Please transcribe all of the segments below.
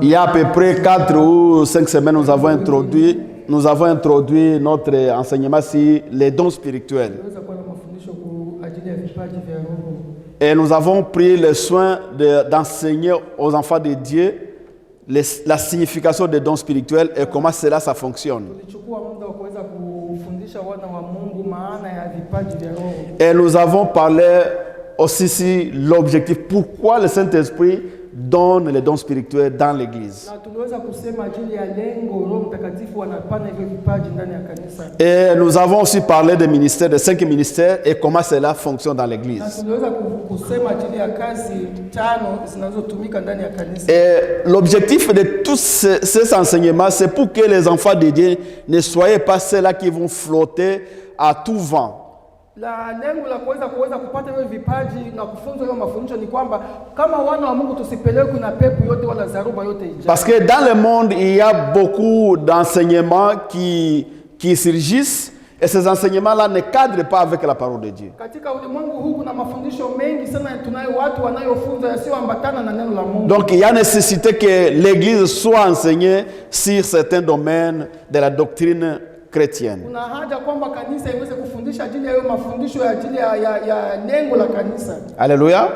Il y a à peu près 4 ou 5 semaines, nous avons introduit notre enseignement sur les dons spirituels. Et nous avons pris le soin d'enseigner aux enfants de Dieu la signification des dons spirituels et comment ça fonctionne. Et nous avons parlé aussi sur l'objectif, pourquoi le Saint-Esprit donne les dons spirituels dans l'Église. Et nous avons aussi parlé des ministères, des 5 ministères et comment cela fonctionne dans l'Église. Et l'objectif de tous ces enseignements, c'est pour que les enfants de Dieu ne soient pas ceux-là qui vont flotter à tout vent. Lengo la kuweza kupata hiyo vipaji na kufunza hiyo mafundisho ni kwamba kama wana wa Mungu tusipelekwe na pepo yote wala zaruba yote ijayo. Parce que dans le monde il y a beaucoup d'enseignements qui surgissent et ces enseignements-là ne cadrent pas avec la parole de Dieu. Katika ulimwengu huu kuna mafundisho mengi sana tunayo watu wanayofunza yasioambatana na neno la Mungu. Donc il y a nécessité que l'église soit enseignée sur certains domaines de la doctrine chrétienne. Kuna haja kwamba kanisa iweze kufundisha ajili ya hiyo mafundisho ya ajili ya lengo la kanisa. Alléluia.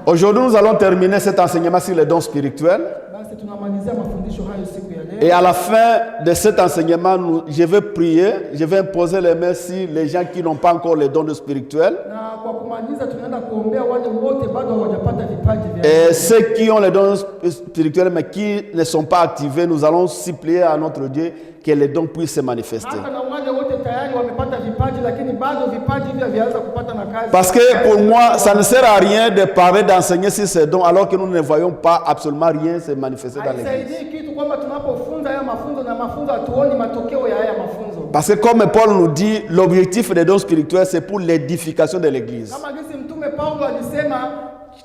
Aujourd'hui nous allons terminer cet enseignement sur les dons spirituels. Basi tunamalizia mafundisho hayo siku ya leo. Et à la fin de cet enseignement, je vais prier, je vais imposer les mains sur les gens qui n'ont pas encore les dons spirituels. Na kwa kumaliza tunaenda kuombea wale wote bado hawajapata vipaji vya. Et ceux qui ont les dons spirituels mais qui ne sont pas activés, nous allons supplier à notre Dieu que les dons puissent se manifester. Parce que pour moi, ça ne sert à rien de parler, d'enseigner sur ces dons alors que nous ne voyons pas absolument rien se manifester dans l'Église. Parce que comme Paul nous dit, l'objectif des dons spirituels, c'est pour l'édification de l'Église.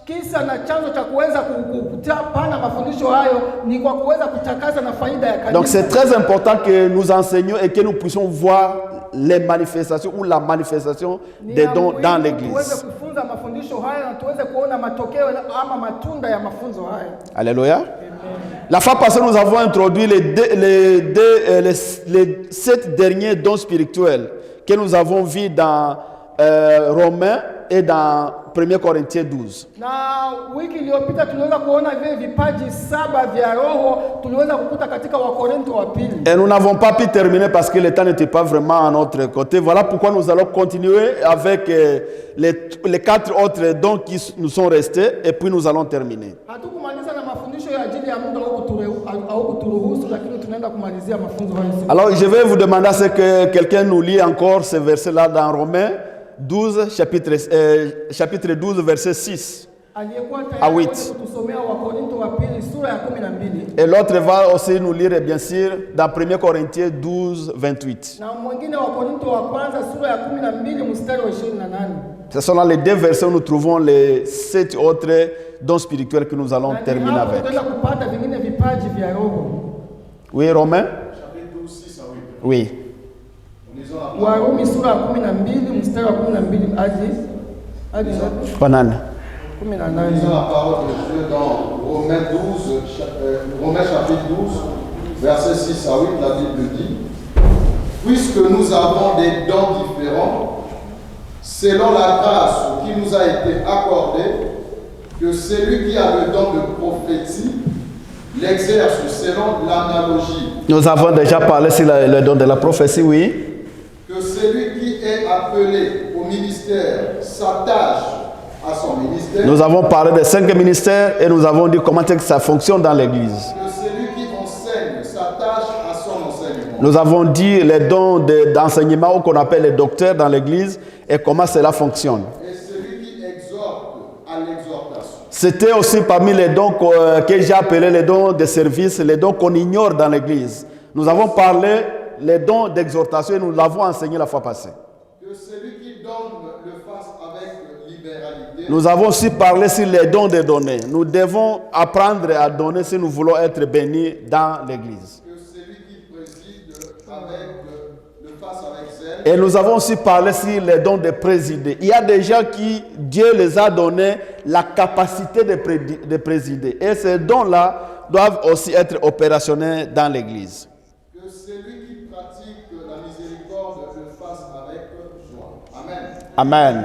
Kisa na chanzo cha kuweza kupana mafundisho hayo ni kwa kuweza kutakasa na faida ya kanisa. Donc c'est très important que nous enseignions et que nous puissions voir les manifestations ou la manifestation des dons dans l'église. Tuweze kufunza mafundisho haya na tuweze kuona matokeo ama matunda ya mafunzo haya. Alléluia. La fois passée nous avons introduit les 7 derniers dons spirituels que nous avons vus dans Romains et dans 1 Corinthiens 12. Na wiki iliyopita tuliweza kuona vile vipaji 7 vya roho tuliweza kukuta katika Wakorintho wa pili. Et nous n'avons pas pu terminer parce que le temps n'était pas vraiment à notre côté. Voilà pourquoi nous allons continuer avec les 4 autres dons qui nous sont restés et puis nous allons terminer. Hatukumaliza na mafundisho ya ajili ya muda au kuturuhusu lakini tunaenda kumalizia mafunzo hayo. Alors je vais vous demander à ce que quelqu'un nous lit encore ce verset là dans Romains 12, chapitre 12, verset 6 à 8. Et l'autre va aussi nous lire, bien sûr, dans 1 Corinthiens 12, 28. Ce sont là les 2 versets où nous trouvons les 7 autres dons spirituels que nous allons terminer avec. Oui, Romains? Chapitre 12, 6 à 8. Oui. Warumi sura ya 12 mstari wa 12 hadi Banane. 18. Lisons la parole de Dieu dans Romains chapitre 12, verset 6 à 8, la Bible dit: puisque nous avons des dons différents, selon la grâce qui nous a été accordée, que celui qui a le don de prophétie l'exerce selon l'analogie. Nous avons déjà parlé sur le don de la prophétie, oui. Que celui qui est appelé au ministère s'attache à son ministère. Nous avons parlé des 5 ministères et nous avons dit comment ça fonctionne dans l'église. Que celui qui enseigne s'attache à son enseignement. Nous avons dit les dons d'enseignement qu'on appelle les docteurs dans l'église et comment cela fonctionne. Et celui qui exhorte à l'exhortation. C'était aussi parmi les dons que j'ai appelés les dons de service, les dons qu'on ignore dans l'église. Nous avons parlé les dons d'exhortation et nous l'avons enseigné la fois passée. Que celui qui donne le fasse avec libéralité. Nous avons aussi parlé sur les dons de donner. Nous devons apprendre à donner si nous voulons être bénis dans l'église. Que celui qui préside le fasse avec zèle. Et nous avons aussi parlé sur les dons de présider. Il y a des gens qui, Dieu les a donné la capacité de présider. Et ces dons-là doivent aussi être opérationnels dans l'Église. Que celui qui pratique la miséricorde le fasse avec joie. Amen. Amen.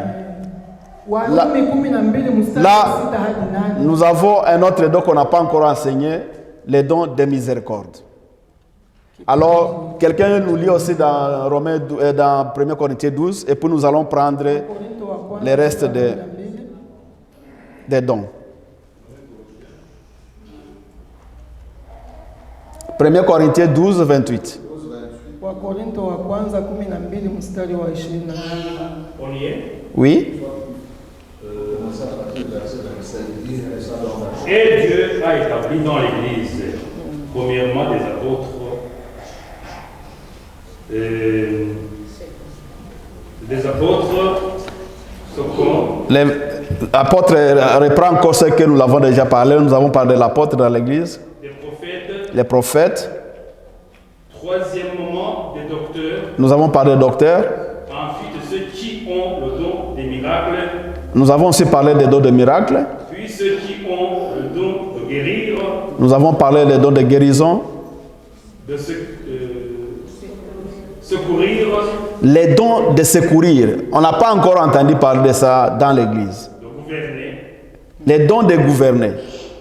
Là, nous avons un autre don qu'on n'a pas encore enseigné, les dons de miséricorde. Alors, quelqu'un nous lit aussi dans dans 1 Corinthiens 12, et puis nous allons prendre les restes des dons. 1 Corinthiens 12, 28. On y est? Oui. Et Dieu a établi dans l'Église, premièrement des apôtres, L'apôtre reprend encore ce que nous avons déjà parlé. Nous avons parlé de l'apôtre dans l'Église. Les prophètes. Troisièmement, des docteurs. Nous avons parlé des docteurs. Ensuite, ceux qui ont le don des miracles. Nous avons aussi parlé des dons de miracles. Puis ceux qui ont le don de guérir. Nous avons parlé des dons de guérison. De secourir. Les dons de secourir. On n'a pas encore entendu parler de ça dans l'Église. De gouverner. Les dons de gouverner.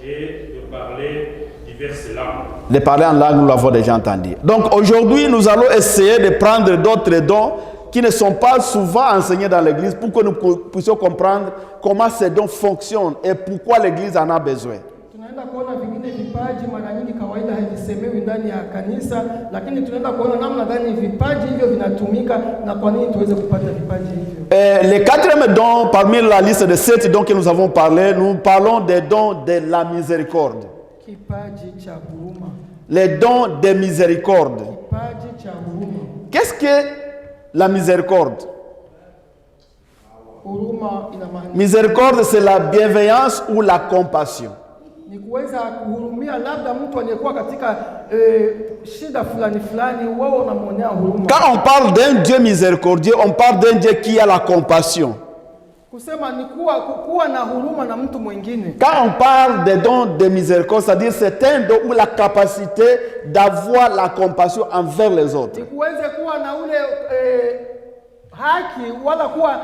Et de parler diverses langues. De parler en langue, nous l'avons déjà entendu. Donc aujourd'hui, nous allons essayer de prendre d'autres dons qui ne sont pas souvent enseignés dans l'Église pour que nous puissions comprendre comment ces dons fonctionnent et pourquoi l'Église en a besoin. Tunaenda kuona vingine vipaji mara nyingi kawaida havisemewi ndani ya kanisa, lakini tunaenda kuona namna gani vipaji hivyo vinatumika na kwa nini tuweze kupata vipaji hivyo. Les quatrième dons parmi la liste de 7 dons que nous avons parlé, nous parlons des dons de la miséricorde. Kipaji cha huruma. Les dons de miséricorde. Kipaji cha huruma. Qu'est-ce que la miséricorde? Huruma inamaanisha. Miséricorde, c'est la bienveillance ou la compassion. Ni kuweza kuhurumia labda mtu aliyekuwa katika shida fulani fulani, wao unamwonea huruma. Quand on parle d'un Dieu miséricordieux, on parle d'un Dieu qui a la compassion. Kusema ni kuwa na huruma na mtu mwingine. Quand on parle des dons de miséricorde, c'est-à-dire c'est un don ou la capacité d'avoir la compassion envers les autres. Ni kuweze kuwa na ule haki wala kuwa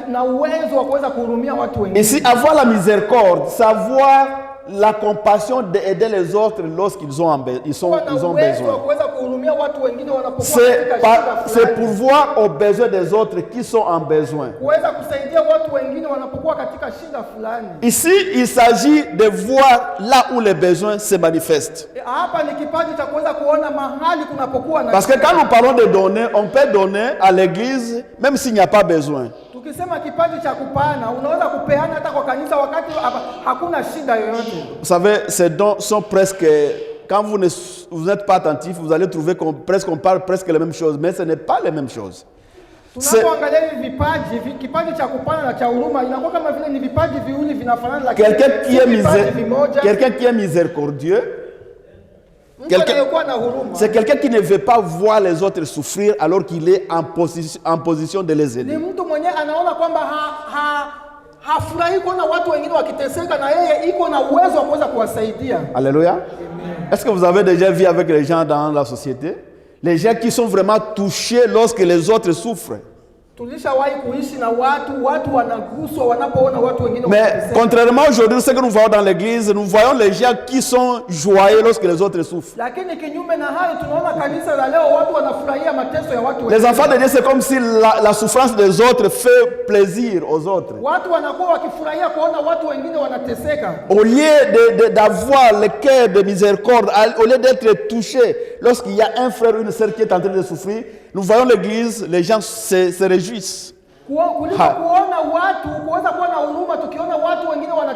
na uwezo wa kuweza kuhurumia watu wengine. Ici, avoir la miséricorde, savoir la compassion d'aider les autres lorsqu'ils ont besoin. C'est pourvoir aux besoins des autres qui sont en besoin. Ici, il s'agit de voir là où les besoins se manifestent. Parce que quand nous parlons de donner, on peut donner à l'église même s'il n'y a pas besoin. Vous savez, ces dons sont presque... Quand vous n'êtes pas attentif, vous allez trouver qu'on parle presque les mêmes choses, mais ce n'est pas les mêmes choses. Quelqu'un qui est miséricordieux, c'est quelqu'un qui ne veut pas voir les autres souffrir alors qu'il est en position de les aider. Alléluia. Est-ce que vous avez déjà vu avec les gens dans la société? Les gens qui sont vraiment touchés lorsque les autres souffrent. Mais contrairement aujourd'hui, ce que nous voyons dans l'église, nous voyons les gens qui sont joyeux lorsque les autres souffrent. Les enfants de Dieu, c'est comme si la souffrance des autres fait plaisir aux autres. Au lieu d'avoir le cœur de miséricorde, au lieu d'être touché lorsqu'il y a un frère ou une sœur qui est en train de souffrir, nous voyons l'église, les gens se réjouissent.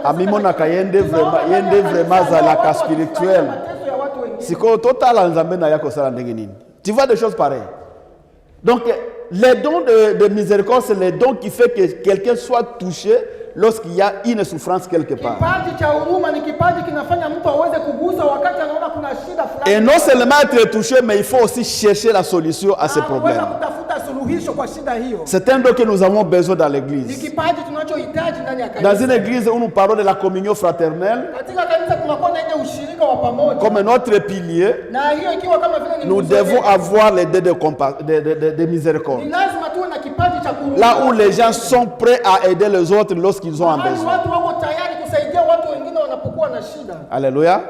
Amimona kayende vraiment zalaka spirituel. Siko total nzambe na yako sala ndenge nini. Tu vois des choses pareilles. Donc les dons de miséricorde, c'est les dons qui fait que quelqu'un soit touché lorsqu'il y a une souffrance quelque part. Et non seulement être touché, mais il faut aussi chercher la solution à ces problèmes. suluhisho kwa shida hiyo. C'est un don que nous avons besoin dans Ni l'église. kipaji tunachohitaji ndani ya Dans kanisa. une église où nous parlons de la communion fraternelle, Katika kanisa kunakuwa na ile ushirika wa pamoja. comme notre pilier, Na hiyo ikiwa kama vile ni nous nguzo devons yetu, avoir les dons de miséricorde. ni lazima tuwe na kipaji cha kurudi. Là où les gens sont prêts à aider les autres lorsqu'ils ont un Mahali besoin. watu wako tayari kusaidia watu wengine wanapokuwa na shida. Alléluia.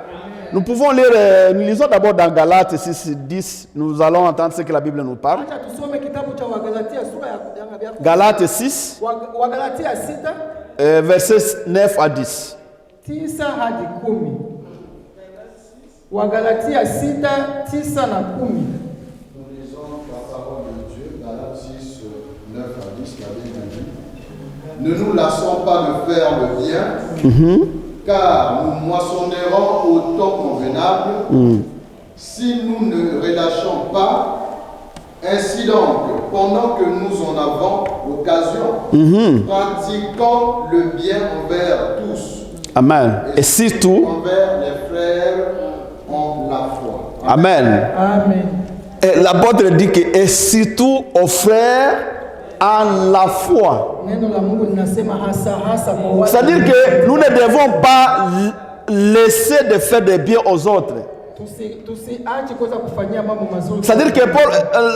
Nous pouvons lire, nous lisons d'abord dans Galates 6, 10, nous allons entendre ce que la Bible nous parle. Acha tusome kitabu cha Wagalatia sura ya Galates 6, Wagalatia 6 versets 9 à 10. 9 hadi 10. Wagalatia 6 9 na 10. Nous lisons la parole de Dieu, Galates 6, 9 à 10, la Bible dit: Ne nous lassons pas de faire le bien, car nous moissonnerons au temps convenable si nous ne relâchons pas. Ainsi donc, pendant que nous en avons l'occasion, pratiquons le bien envers tous. Amen. Et surtout, Envers les frères en la foi. Amen. Amen. Et l'apôtre dit que, et surtout aux frères en la foi. Neno la Mungu linasema hasa kwa watu. C'est-à-dire que nous ne devons pas laisser de faire des biens aux autres. Tusiache kuweza kufanyia mambo mazuri. C'est-à-dire que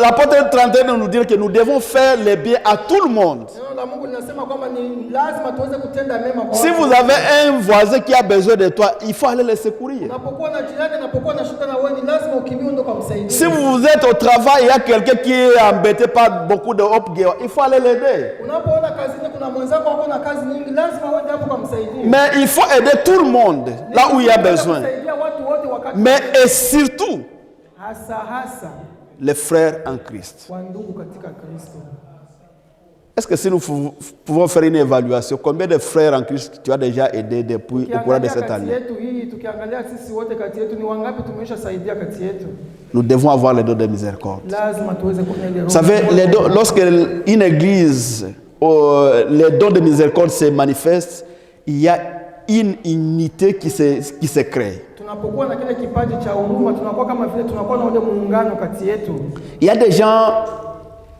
l'apôtre est en train de nous dire que nous devons faire les biens à tout le monde. Neno la Mungu linasema kwamba ni lazima tuweze kutenda mema kwa Si watu. vous avez un voisin qui a besoin de toi, il faut aller le secourir. Unapokuwa na jirani anapokuwa na shida na wewe, ni lazima ukimbie ndo kumsaidia. Si vous êtes au travail, il y a quelqu'un qui est embêté par beaucoup de hop gear, il faut aller l'aider. Unapoona kazini kuna mwenzako wako na kazi nyingi, lazima uende hapo kumsaidia. Mais il faut aider tout le monde là où il y a besoin. Kusaidia watu wote wakati. Mais et surtout, hasa les frères en Christ. wa ndugu katika Kristo. Est-ce que si nous pouvons faire une évaluation, combien de frères en Christ tu as déjà aidé depuis au cours de cette année? Tukiangalia sisi wote kati yetu ni wangapi tumeshasaidia kati yetu? Nous devons avoir les dons de miséricorde. Lazima tuweze kuwa na ile roho. Vous savez, lorsque une église, les dons de miséricorde se manifestent, il y a une unité qui se crée. Tunapokuwa na kile kipaji cha huruma, tunakuwa kama vile tunakuwa na ule muungano kati yetu. Il y a des gens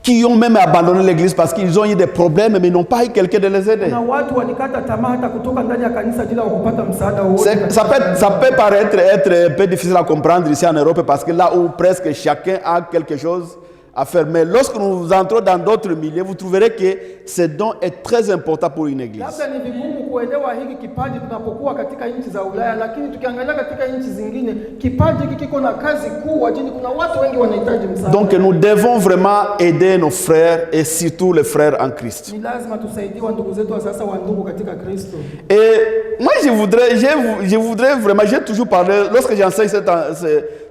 qui ont même abandonné l'église parce qu'ils ont eu des problèmes mais n'ont pas eu quelqu'un de les aider. Na watu walikata tamaa hata kutoka ndani ya kanisa bila kupata msaada wowote. Ça peut paraître être un peu difficile à comprendre ici en Europe parce que là où presque chacun a quelque chose à faire. Mais lorsque nous entrons dans d'autres milieux, vous trouverez que ce don est très important pour une église. Labda ni vigumu kuelewa hiki kipaji tunapokuwa katika nchi za Ulaya, lakini tukiangalia katika nchi zingine kipaji hiki kiko na kazi kuu ajili kuna watu wengi wanahitaji msaada. Donc nous devons vraiment aider nos frères et surtout les frères en Christ. Ni lazima tusaidie ndugu zetu sasa wa ndugu katika Kristo. Et moi je voudrais vraiment, j'ai toujours parlé, lorsque j'enseigne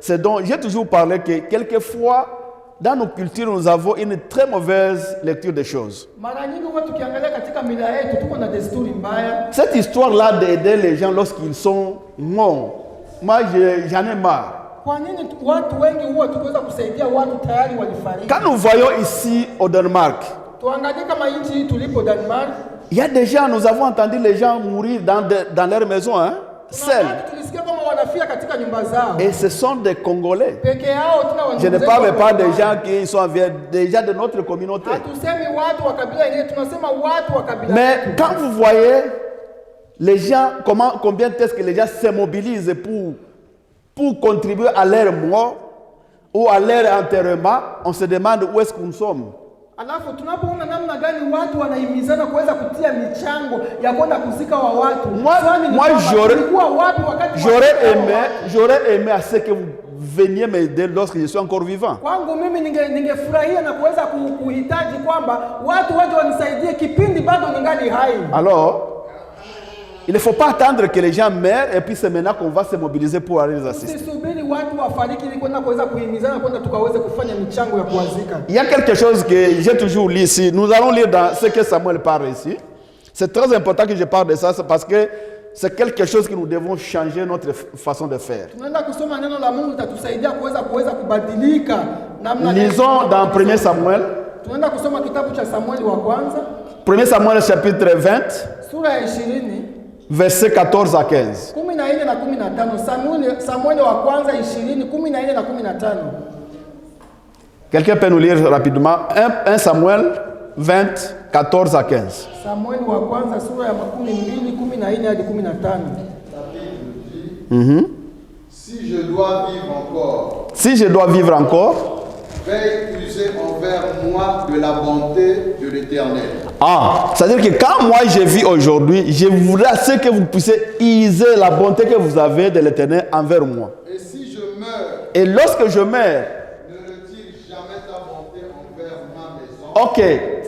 ce don, j'ai toujours parlé que quelquefois dans nos cultures, nous avons une très mauvaise lecture des choses. Cette histoire-là d'aider les gens lorsqu'ils sont morts, moi j'en ai marre. Quand nous voyons ici au Danemark, il y a des gens, nous avons entendu les gens mourir dans leur maison, hein, seuls. Et ce sont des Congolais. Je ne parle pas des gens qui sont déjà de notre communauté. Mais quand vous voyez les gens, combien est-ce que les gens se mobilisent pour contribuer à leur mort ou à leur enterrement, on se demande où est-ce que nous sommes. Alafu tunapoona namna gani watu wanahimizana kuweza kutia michango ya kwenda kuzika wa watu. Moi j'aurais aimé à ce que vous veniez m'aider lorsque je suis encore vivant. Kwangu mimi ningefurahia na kuweza kuhitaji kwamba watu waje wanisaidie kipindi bado ningali hai. Alors il ne faut pas attendre que les gens meurent et puis c'est maintenant qu'on va se mobiliser pour aller les assister. Il y a quelque chose que j'ai toujours lu ici. Nous allons lire dans ce que Samuel parle ici. C'est très important que je parle de ça parce que c'est quelque chose que nous devons changer notre façon de faire. Lisons dans 1 Samuel. 1 Samuel chapitre 20. Versets 14 à 15. Quelqu'un peut nous lire rapidement 1 Samuel 20, 14 à 15. Samuel wa kwanza sura ya 12:14 hadi 15. La Bible dit, si je dois vivre encore, si je dois vivre encore, veuille user envers moi de la bonté de l'Éternel. C'est-à-dire que quand moi je vis aujourd'hui, je voudrais à ce que vous puissiez user la bonté que vous avez de l'Éternel envers moi. Et si je meurs, Et lorsque je meurs, ne retire jamais ta bonté envers ma maison. ok,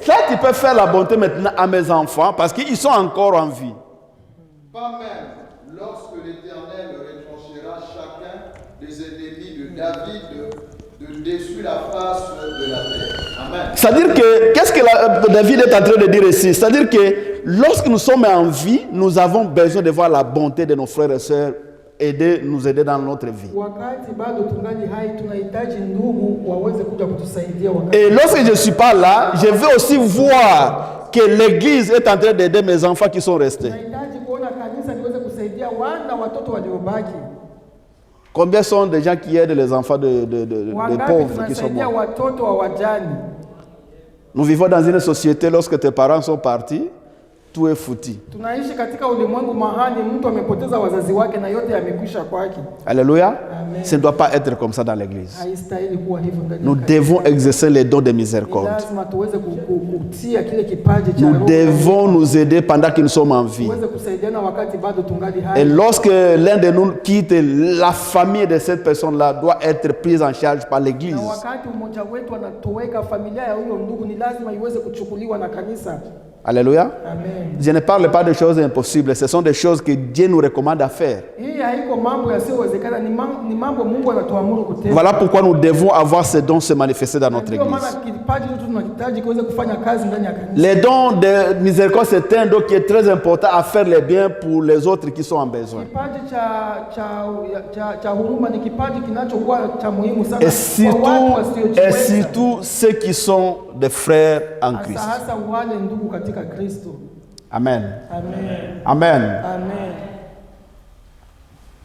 ça tu peux faire la bonté maintenant à mes enfants parce qu'ils sont encore en vie. Pas même lorsque l'Éternel retranchera chacun des ennemis de David de dessus la face de la terre. Amen. C'est-à-dire que, qu'est-ce que David est en train de dire ici? C'est-à-dire que lorsque nous sommes en vie, nous avons besoin de voir la bonté de nos frères et sœurs nous aider dans notre vie. Et lorsque je ne suis pas là, je veux aussi voir que l'Église est en train d'aider mes enfants qui sont restés. Combien sont des gens qui aident les enfants des pauvres qui sont morts? Nous vivons dans une société, lorsque tes parents sont partis, tout est foutu. Alléluia. Ça ne doit pas être comme ça dans l'église. Nous devons exercer les dons de miséricorde. Nous devons nous aider pendant que nous sommes en vie. Et lorsque l'un de nous quitte, la famille de cette personne-là doit être prise en charge par l'église. Alléluia. Amen. Je ne parle pas de choses impossibles, ce sont des choses que Dieu nous recommande à faire. Voilà pourquoi nous devons avoir ces dons se manifester dans notre église. Les dons de miséricorde, c'est un don qui est très important à faire les biens pour les autres qui sont en besoin. Et surtout ceux qui sont des frères en Christ. Amen. Amen. Amen. Amen.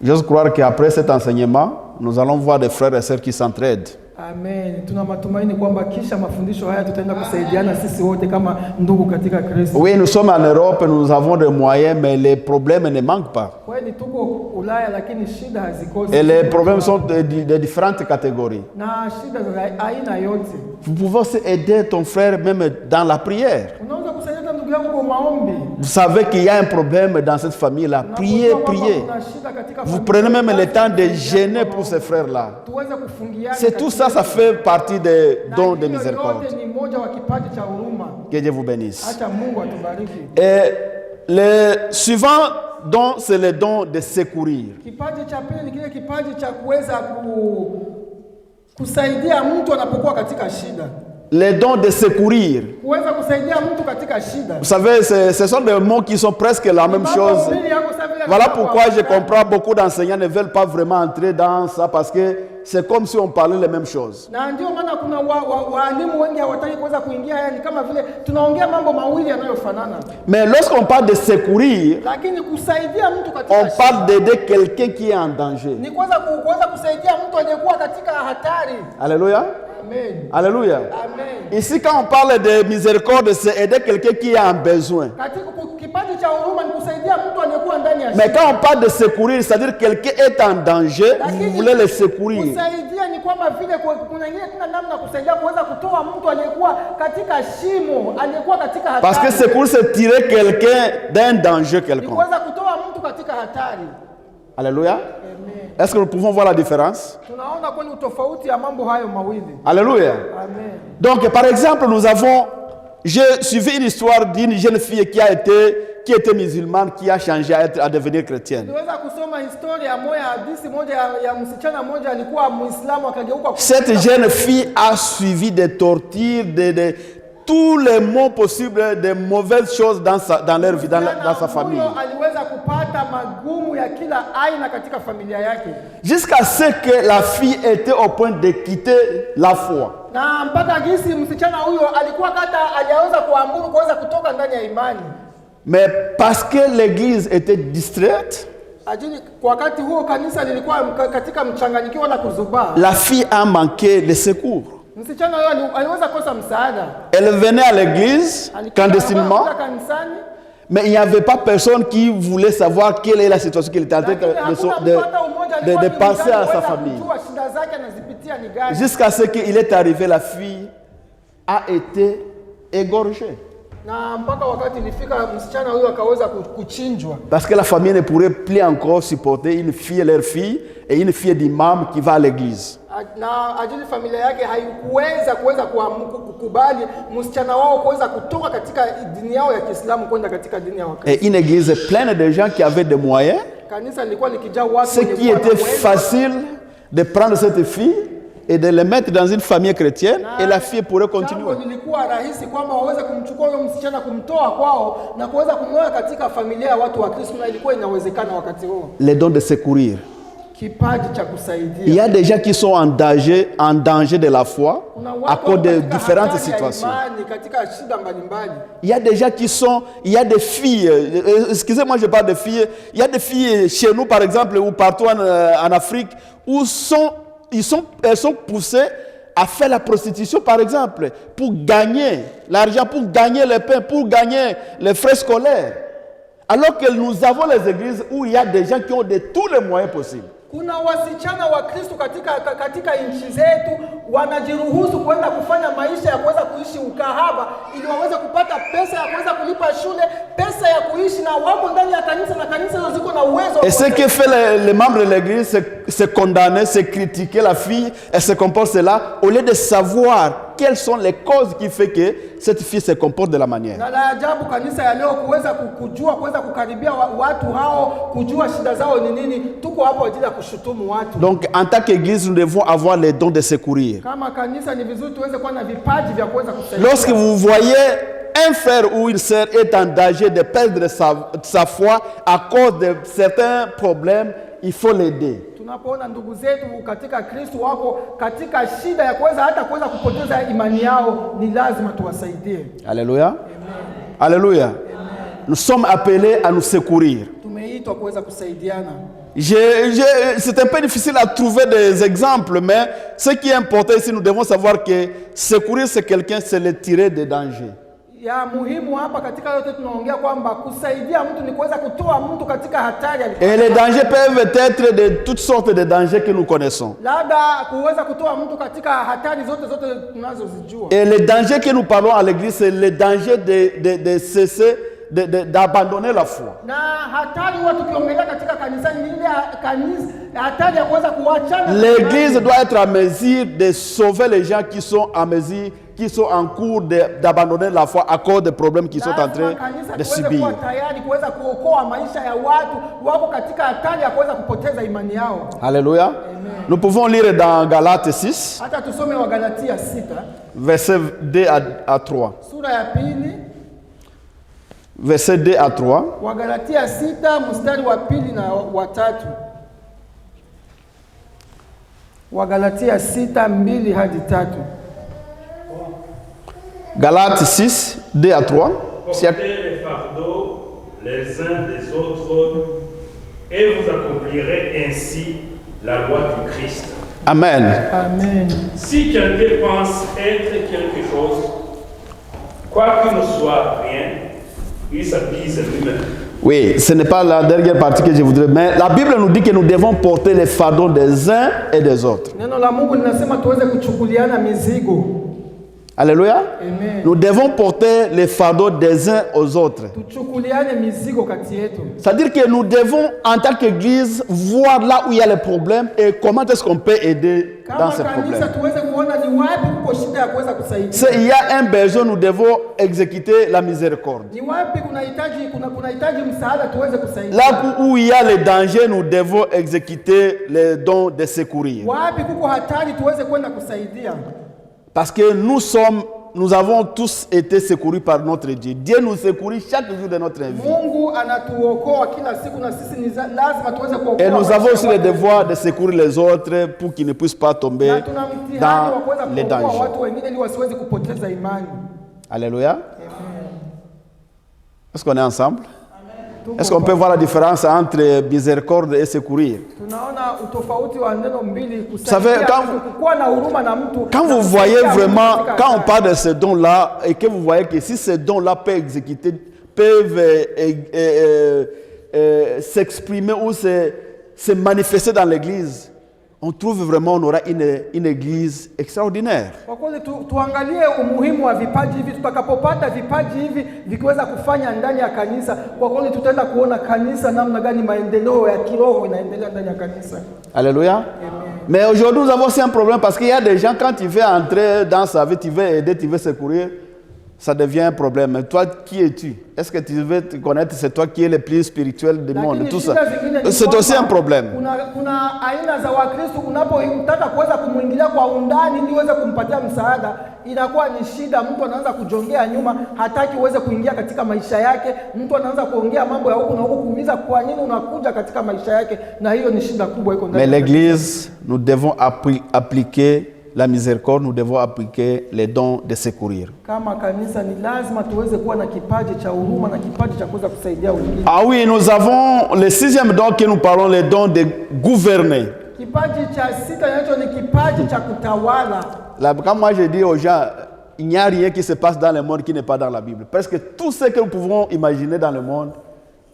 J'ose croire qu'après cet enseignement, nous allons voir des frères et sœurs qui s'entraident. Amen. Tuna matumaini kwamba kisha mafundisho haya tutaenda kusaidiana sisi wote kama ndugu katika Kristo. Oui, nous sommes en Europe, nous avons des moyens, mais les problèmes ne manquent pas. Kweli tuko Ulaya lakini shida hazikosi. Et les problèmes sont de différentes catégories. Na shida za aina yote. Vous pouvez aussi aider ton frère même dans la prière. Unaweza kusaidia ndugu yako kwa maombi. Vous savez qu'il y a un problème dans cette famille-là. Priez, priez. Vous prenez même le temps de gêner pour ces frères-là. C'est tout ça, ça fait partie des dons de miséricorde. Que Dieu vous bénisse. Et le suivant don, c'est le don de secourir. Les dons de secourir. Vous savez, ce sont des mots qui sont presque la même chose. Voilà pourquoi je comprends beaucoup d'enseignants ne veulent pas vraiment entrer dans ça parce que c'est comme si on parlait les mêmes choses. Mais lorsqu'on parle de secourir, on parle d'aider quelqu'un qui est en danger. Alléluia. Amen. Alléluia. Amen. Ici, quand on parle de miséricorde, c'est aider quelqu'un qui est en besoin. Mais quand on parle de secourir, c'est-à-dire quelqu'un est en danger, vous voulez le secourir. Parce que secourir, c'est tirer quelqu'un d'un danger quelconque. Alléluia. Est-ce que nous pouvons voir la différence? Alléluia. Amen. Donc, par exemple, j'ai suivi une histoire d'une jeune fille qui était musulmane, qui a changé à devenir chrétienne. Cette jeune fille a suivi des tortures, tous les mots possibles, de mauvaises choses dans leur vie, dans sa famille. Jusqu'à ce que la fille était au point de quitter la foi. Mais parce que l'église était distraite, la fille a manqué le secours. Msichana huyo aliweza kosa msaada. Elle venait à l'église clandestinement, mais il n'y avait pas personne qui voulait savoir quelle est la situation qu'il était en train de passer à sa famille. Jusqu'à ce qu'il est arrivé, la fille a été égorgée. Parce que la famille ne pourrait plus encore supporter une fille, leur fille, et une fille d'imam qui va à l'église. Et une église pleine de gens qui avaient des moyens. Ce qui était facile de prendre cette fille et de les mettre dans une famille chrétienne, et la fille pourrait continuer. Les dons de secourir. Il y a des gens qui sont en danger de la foi à cause de différentes situations. Il y a des gens il y a des filles, excusez-moi, je parle de filles, il y a des filles chez nous par exemple ou partout en Afrique où elles sont poussées à faire la prostitution par exemple pour gagner l'argent, pour gagner le pain, pour gagner les frais scolaires. Alors que nous avons les églises où il y a des gens qui ont tous les moyens possibles. Kuna wasichana wa Kristo katika nchi zetu wanajiruhusu kwenda kufanya maisha ya kuweza kuishi ukahaba ili waweze kupata pesa ya kuweza kulipa shule, pesa ya kuishi, na wako ndani ya kanisa na kanisa ziko na uwezo. Et ce que fait les membres de l'église, c'est condamner, c'est critiquer la fille, elle se comporte cela au lieu de savoir quelles sont les causes qui fait que cette fille se comporte de la manière. Na la ajabu kanisa ya leo kuweza kujua, kuweza kukaribia watu hao, kujua shida zao ni nini. Tuko hapo ajili ya kushutumu watu. Donc en tant qu'église, nous devons avoir les dons de secourir. Kama kanisa ni vizuri tuweze kuwa na vipaji vya kuweza kusaidia. Lorsque vous voyez un frère ou une sœur est en danger de perdre sa foi à cause de certains problèmes, il faut l'aider. Tunapoona ndugu zetu katika Kristo wako katika shida ya kuweza hata kuweza kupoteza imani yao, ni lazima tuwasaidie. Alléluia. Amen. Alléluia. Amen. Nous sommes appelés à nous secourir. Tumeitwa kuweza kusaidiana. C'est un peu difficile à trouver des exemples, mais ce qui est important ici, nous devons savoir que secourir c'est quelqu'un, c'est le tirer des dangers. Ya muhimu hapa katika yote tunaongea kwamba kusaidia mtu ni kuweza kutoa mtu katika hatari. Et les dangers peuvent être de toutes sortes de dangers que nous connaissons. Labda kuweza kutoa mtu katika hatari zote tunazozijua. Et les dangers que nous parlons à l'église, c'est le danger de cesser d'abandonner la foi. Na hatari watu kiongelea katika kanisa ni ile kanisa hatari ya kuweza kuachana. L'église doit être en mesure de sauver les gens qui sont en mesure, qui sont en cours d'abandonner la foi à cause des problèmes qu'ils sont en train de subir. Alléluia. Nous pouvons lire dans Galates 6, verset 2 à 3. Verset 2 à 3. Wagalatia 6 mstari wa 2 na wa 3. Wagalatia 6:2 hadi 3. Galates 6, 2 à 3. Portez les fardeaux les uns des autres et vous accomplirez ainsi la loi du Christ. Amen. Amen. Si quelqu'un pense être quelque chose, quoi qu'il ne soit rien, il s'abuse lui-même. Oui, ce n'est pas la dernière partie que je voudrais, mais la Bible nous dit que nous devons porter les fardeaux des uns et des autres. Neno la Mungu linasema tuweze kuchukuliana mizigo. Alléluia. Amen. Nous devons porter les fardeaux des uns aux autres. C'est-à-dire que nous devons, en tant qu'église, voir là où il y a les problèmes et comment est-ce qu'on peut aider dans ces problèmes. S'il y a un besoin, nous devons exécuter la miséricorde. Là où il y a les dangers, nous devons exécuter les dons de secourir. Parce que nous avons tous été secourus par notre Dieu. Dieu nous secourit chaque jour de notre vie. Et nous avons aussi le devoir de secourir les autres pour qu'ils ne puissent pas tomber dans les dangers. Alléluia. Est-ce qu'on est ensemble? Est-ce qu'on peut voir la différence entre miséricorde et secourir? Tunaona utofauti wa neno mbili, savez, kusaidia kuwa na huruma na mtu. Quand vous voyez vraiment, quand on parle de ce don-là, et que vous voyez que si ce don-là peut exécuter, peuvent s'exprimer ou se manifester dans l'église, on trouve vraiment, on aura une église extraordinaire. Kwa kweli tuangalie umuhimu wa vipaji hivi. Tutakapopata vipaji hivi vikiweza kufanya ndani ya kanisa, kwa kweli tutaenda kuona kanisa namna gani maendeleo ya kiroho inaendelea ndani ya kanisa. Alléluia. Amen. Mais aujourd'hui nous avons aussi un problème parce qu'il y a des gens, quand tu veux entrer dans sa vie, tu veux aider, tu veux secourir, ça devient un problème. Mais toi, qui es-tu? Est-ce que tu veux te connaître? C'est toi qui es le plus spirituel du monde. Tout ça. C'est aussi un problème. Kuna aina za Wakristo unapotaka kuweza kumuingilia kwa undani ili uweze kumpatia msaada, inakuwa ni shida. Mtu anaanza kujongea nyuma, hataki uweze kuingia katika maisha yake. Mtu anaanza kuongea mambo ya huku na huku, kuuliza kwa nini unakuja katika maisha yake, na hiyo ni shida kubwa iko ndani. Mais l'église, nous devons appliquer la miséricorde, nous devons appliquer les dons de secourir. Kama kanisa ni lazima tuweze kuwa na kipaji cha huruma na kipaji cha kuweza kusaidia wengine. Ah oui, nous avons le sixième don que nous parlons, les dons de gouverner. Kipaji cha sita nacho ni kipaji cha kutawala. Comme moi je dis aux gens, il n'y a rien qui se passe dans le monde qui n'est pas dans la Bible. Presque tout ce que nous pouvons imaginer dans le monde,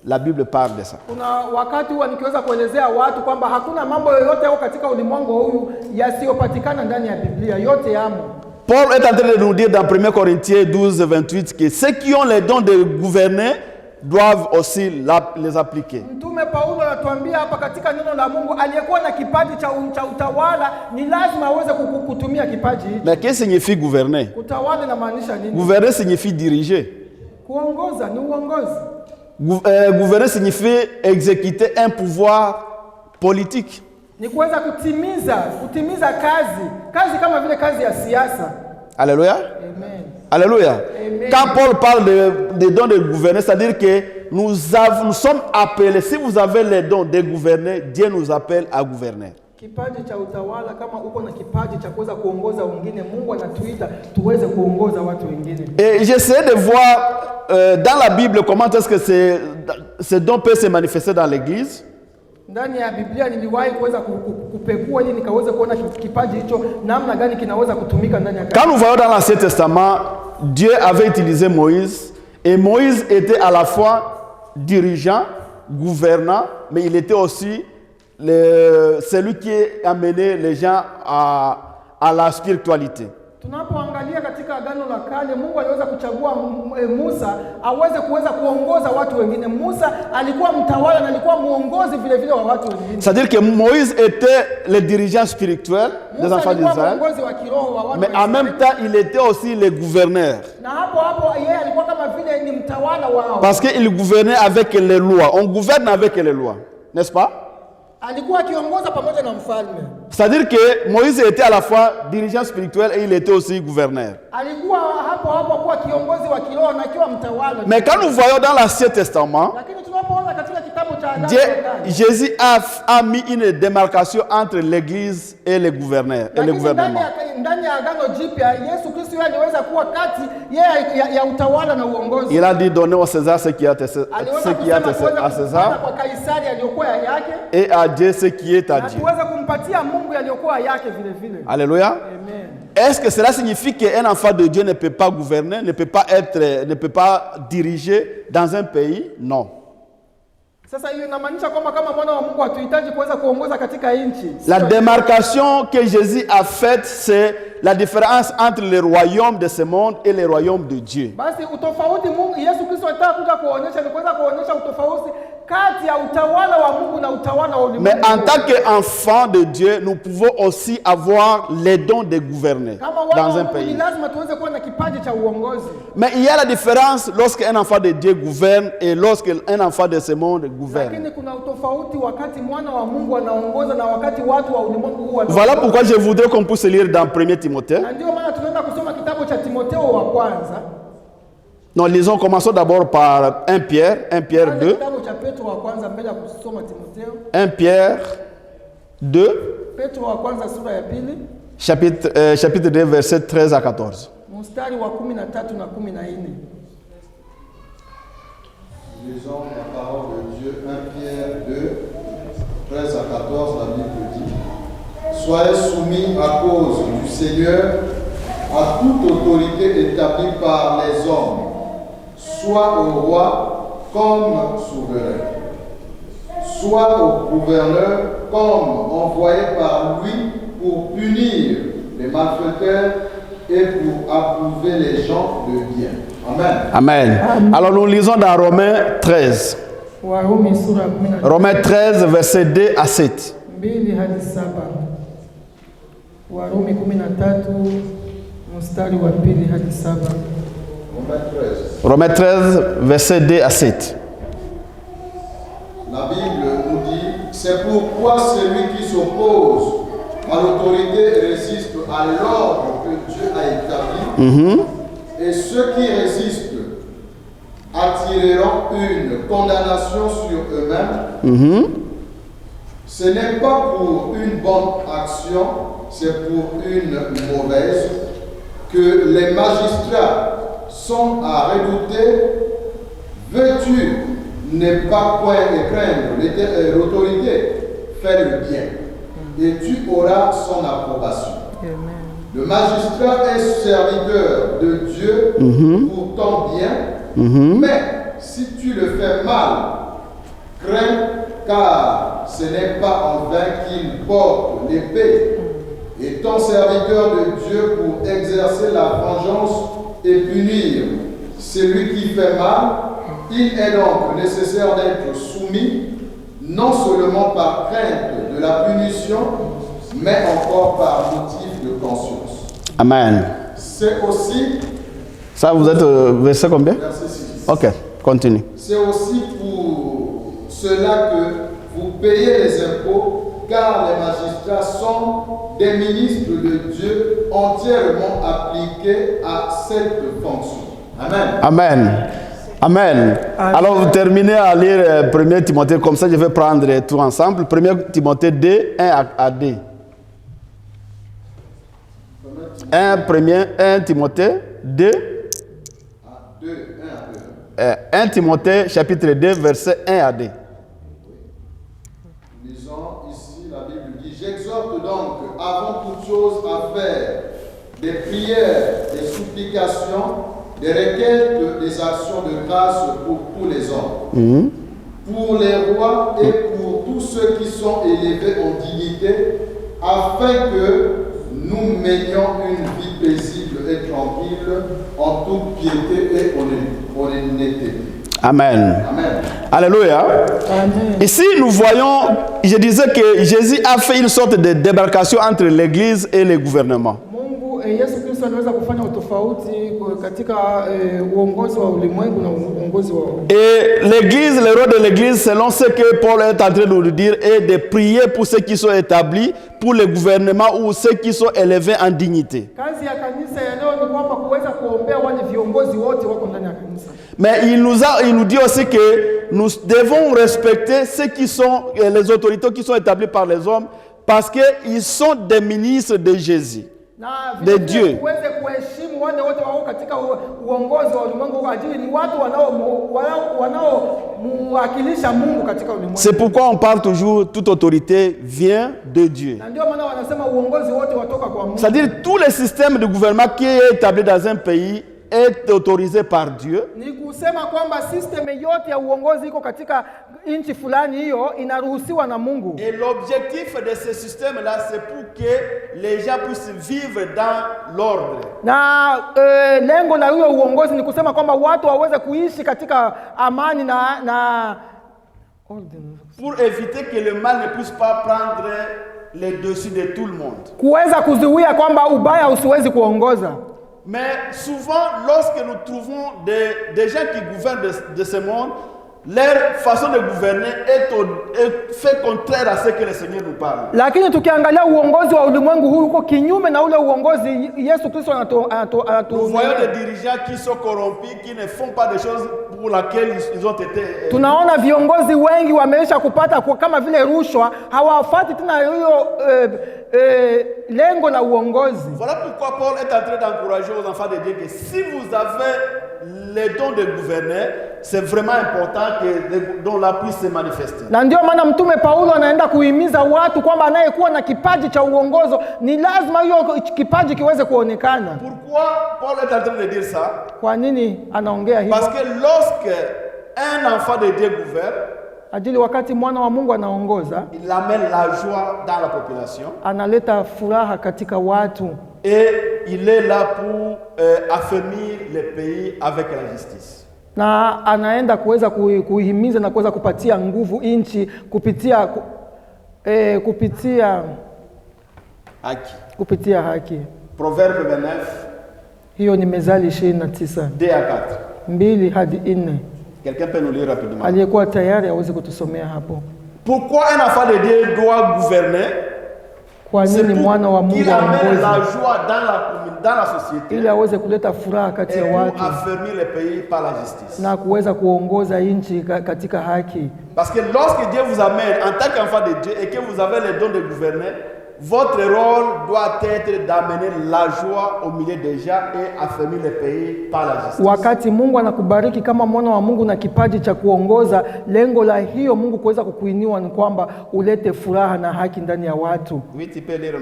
la Bible parle de ça. Kuna wakati huwa nikiweza kuelezea watu kwamba hakuna mambo yoyote au katika ulimwengu huu yasiyopatikana ndani ya Biblia, yote yamo. Paul est en train de nous dire dans 1 Corinthiens 12:28 que ceux qui ont les dons de gouverner doivent aussi les appliquer. Mtume Paulo anatuambia hapa katika neno la Mungu, aliyekuwa na kipaji cha utawala ni lazima aweze kutumia kipaji hicho. Mais qu'est-ce que signifie gouverner? Utawala inamaanisha nini? Gouverner signifie diriger. Kuongoza ni uongozi. Gouverner signifie exécuter un pouvoir politique. Ni kuweza kutimiza kazi kama vile kazi ya siasa. Alléluia. Amen. Alléluia. Amen. Quand Paul parle des dons de gouverner, c'est-à-dire que nous sommes appelés, si vous avez les dons de gouverner, Dieu nous appelle à gouverner. Kipaji cha utawala, kama uko na kipaji cha kuweza kuongoza wengine, Mungu anatuita tuweze kuongoza watu wengine. Et j'essaie de voir dans la Bible comment est-ce que ce don peut se manifester dans l'église. Ndani ya Biblia niliwahi kuweza kupekua ili nikaweza kuona kipaji hicho namna gani kinaweza kutumika ndani ya kanisa. Quand nous voyons dans l'Ancien Testament, Dieu avait utilisé Moïse, et Moïse était à la fois dirigeant, gouvernant, mais il était aussi celui qui amenait les gens à la spiritualité. Tunapoangalia katika Agano la Kale, Mungu aliweza kuchagua Musa aweze kuweza kuongoza watu wengine. Musa alikuwa mtawala na alikuwa muongozi vile vile wa watu wengine. C'est-à-dire que Moïse était le dirigeant spirituel des enfants d'Israël. Mais en même temps, il était aussi le gouverneur. Na hapo yeye alikuwa kama vile ni mtawala wao. Parce qu'il gouvernait avec les lois. On gouverne avec les lois, n'est-ce pas? Alikuwa akiongoza pamoja na mfalme. C'est-à-dire que Moïse était à la fois dirigeant spirituel et il était aussi gouverneur. Alikuwa hapo kuwa kiongozi wa kiroho na akiwa mtawala. Mais quand nous voyons dans l'Ancien Testament, lakini tunapoona katika kitabu cha Agano, Jésus a mis une démarcation entre l'église et les gouverneurs et le gouvernement. Ndani ya Agano Jipya, Yesu Kristo aliweza kuwa kati ya utawala na uongozi. Il a dit donner au César ce qui est à César, kwa Kaisari aliyokuwa yake, et à Dieu ce qui est à Dieu. Tuweza kumpatia Mungu aliyokuwa yake vile vile. Alléluia. Amen. Est-ce que cela signifie qu'un enfant de Dieu ne peut pas gouverner, ne peut pas diriger dans un pays? Non. Sasa hiyo inamaanisha kwamba kama mwana wa Mungu hatuhitaji kuweza kuongoza katika nchi. La démarcation que Jésus a faite, c'est la différence entre le royaume de ce monde et le royaume de Dieu. Basi utofauti Mungu Yesu Kristo anataka kuja kuonyesha ni kuweza kuonyesha utofauti kati ya utawala wa Mungu na utawala wa ulimwengu. Mais en tant qu'enfant de Dieu, nous pouvons aussi avoir les dons de gouverner dans un pays. Lazima tuweze kuwa na kipaji cha uongozi. Mais il y a la différence lorsqu'un enfant de Dieu gouverne et lorsqu'un enfant de ce monde gouverne. Lakini kuna utofauti wakati mwana wa Mungu anaongoza na wakati watu wa ulimwengu huu wanaongoza. Voilà pourquoi je voudrais qu'on puisse lire dans 1 Timothée. Na ndio maana tunaenda kusoma kitabu cha Timotheo wa kwanza. Non, commençons d'abord par 1 Pierre 2. 1 Pierre 2. Chapitre 2, versets 13 à 14. Lisons la parole de Dieu, 1 Pierre 2, 13 à 14, la Bible dit: Soyez soumis à cause du Seigneur à toute autorité établie par les hommes, soit au roi comme souverain, soit au gouverneur comme envoyé par lui pour punir les malfaiteurs et pour approuver les gens de bien. Amen. Amen. Alors nous lisons dans Romains 13. Warumi sura ya 13 Romains 13, versets 2 à 7. 2 hadi 7. Warumi 13 mstari wa 2 hadi 7. Romains 13. Romains 13, versets 2 à 7. La Bible nous dit: c'est pourquoi celui qui s'oppose à l'autorité résiste à l'ordre que Dieu a établi, et ceux qui résistent attireront une condamnation sur eux-mêmes. Ce n'est pas pour une bonne action, c'est pour une mauvaise que les magistrats sont à redouter. Veux-tu ne pas point craindre l'autorité, fais le bien, et tu auras son approbation. Le magistrat est serviteur de Dieu pour ton bien, mais si tu le fais mal, crains, car ce n'est pas en vain qu'il porte l'épée, étant serviteur de Dieu pour exercer la vengeance et punir celui qui fait mal. Il est donc nécessaire d'être soumis, non seulement par crainte de la punition, mais encore par motif de conscience. Amen. C'est aussi, Ça, vous êtes verset combien? verset 6, Ok, continue. c'est aussi pour cela que vous payez les impôts, car les magistrats sont des ministres de Dieu entièrement appliqués à cette fonction. Amen. Amen. Amen. Alors vous terminez à lire 1 Timothée, comme ça je vais prendre tout ensemble. 1 Timothée 2, 1 à 2. 1 Timothée 2. 1 Timothée chapitre 2, verset 1 à 2. Lisons ici, la Bible dit: j'exhorte donc avant toute chose à faire des prières, des supplications, des requêtes, des actions de grâce pour tous les hommes, pour les rois et pour tous ceux qui sont élevés en dignité, afin que nous menions une vie paisible et tranquille en toute piété et honnêteté. Amen. Amen. Alléluia. Amen. Ici, nous voyons, je disais que Jésus a fait une sorte de débarcation entre l'Église et le gouvernement. Mungu Yesu Kristo anaweza kufanya utofauti katika uongozi wa ulimwengu na uongozi wa. Et l'Église, le rôle de l'Église, selon ce que Paul est en train de nous dire, est de prier pour ceux qui sont établis, pour le gouvernement ou ceux qui sont élevés en dignité. Kazi ya kanisa ya leo ni kwamba kuweza kuombea wale viongozi wote wako ndani ya kanisa. Mais il nous dit aussi que nous devons respecter ceux qui sont les autorités qui sont établies par les hommes parce qu'ils sont des ministres de Jésus. De Dieu. Tuweze kuheshimu wale wote wao katika uongozi wa ulimwengu kwa ajili ni watu wanaomuwakilisha Mungu katika ulimwengu. C'est pourquoi on parle toujours toute autorité vient de Dieu. Na ndio maana wanasema uongozi wote watoka kwa Mungu. C'est-à-dire tout le système de gouvernement qui est établi dans un pays est autorisé par Dieu. Ni kusema kwamba system yote ya uongozi iko katika nchi fulani hiyo inaruhusiwa na Mungu. Et l'objectif de ce système-là, c'est pour que les gens puissent vivre dans l'ordre. Na lengo la huyo uongozi ni kusema kwamba watu waweze kuishi katika amani na Pour éviter que le mal ne puisse pas prendre le dessus de tout le monde. kuweza kuzuia kwamba ubaya usiwezi kuongoza. Mais souvent, lorsque nous trouvons des gens qui gouvernent de ce monde, leur façon de gouverner est fait contraire à ce que le Seigneur nous parle. Lakini tukiangalia uongozi wa ulimwengu huu uko kinyume na ule uongozi Yesu Kristo Nous voyons des dirigeants qui sont corrompus, qui ne font pas des choses pour lesquelles ils ont été. Tunaona viongozi wengi wameisha kupata kama vile rushwa, hawafuati tena hiyo lengo la uongozi. Voilà pourquoi Paul est en train d'encourager aux enfants de Dieu que si vous avez les dons de gouverner, c'est vraiment important que les dons là puissent se manifester. Na ndio maana mtume Paulo anaenda kuhimiza watu kwamba anayekuwa na kipaji cha uongozo ni lazima hiyo kipaji kiweze kuonekana. Pourquoi Paul est en train de dire ça? Kwa nini anaongea hivyo? Parce que lorsque un enfant de Dieu gouverne, Ajili wakati mwana wa Mungu anaongoza, il amène la joie dans la population. Analeta furaha katika watu. Et il est là pour affermir les pays avec la justice. Na anaenda kuweza kuhimiza na kuweza kupatia nguvu nchi kupitia kupitia haki. Proverbe 29. Hiyo ni Mezali 29. 2 à 4. 2 hadi 4. Quelqu'un peut nous lire rapidement. Aliyekuwa tayari aweze kutusomea hapo. Pourquoi un enfant de Dieu doit gouverner? Kwa nini mwana wa Mungu aongoze? La aongoze? joie dans la société. Ili aweze kuleta furaha kati ya watu. Pour affermir le pays par la justice. Na kuweza kuongoza nchi katika haki. Parce que lorsque Dieu vous amène en tant qu'enfant de Dieu et que vous avez le don de gouverner, votre rôle doit être d'amener la joie au milieu des gens et affermir le pays par la justice. Wakati Mungu anakubariki kama mwana wa Mungu na kipaji cha kuongoza, lengo la hiyo Mungu kuweza kukuinua ni kwamba ulete furaha na haki ndani ya watu. Oui, tu peux lire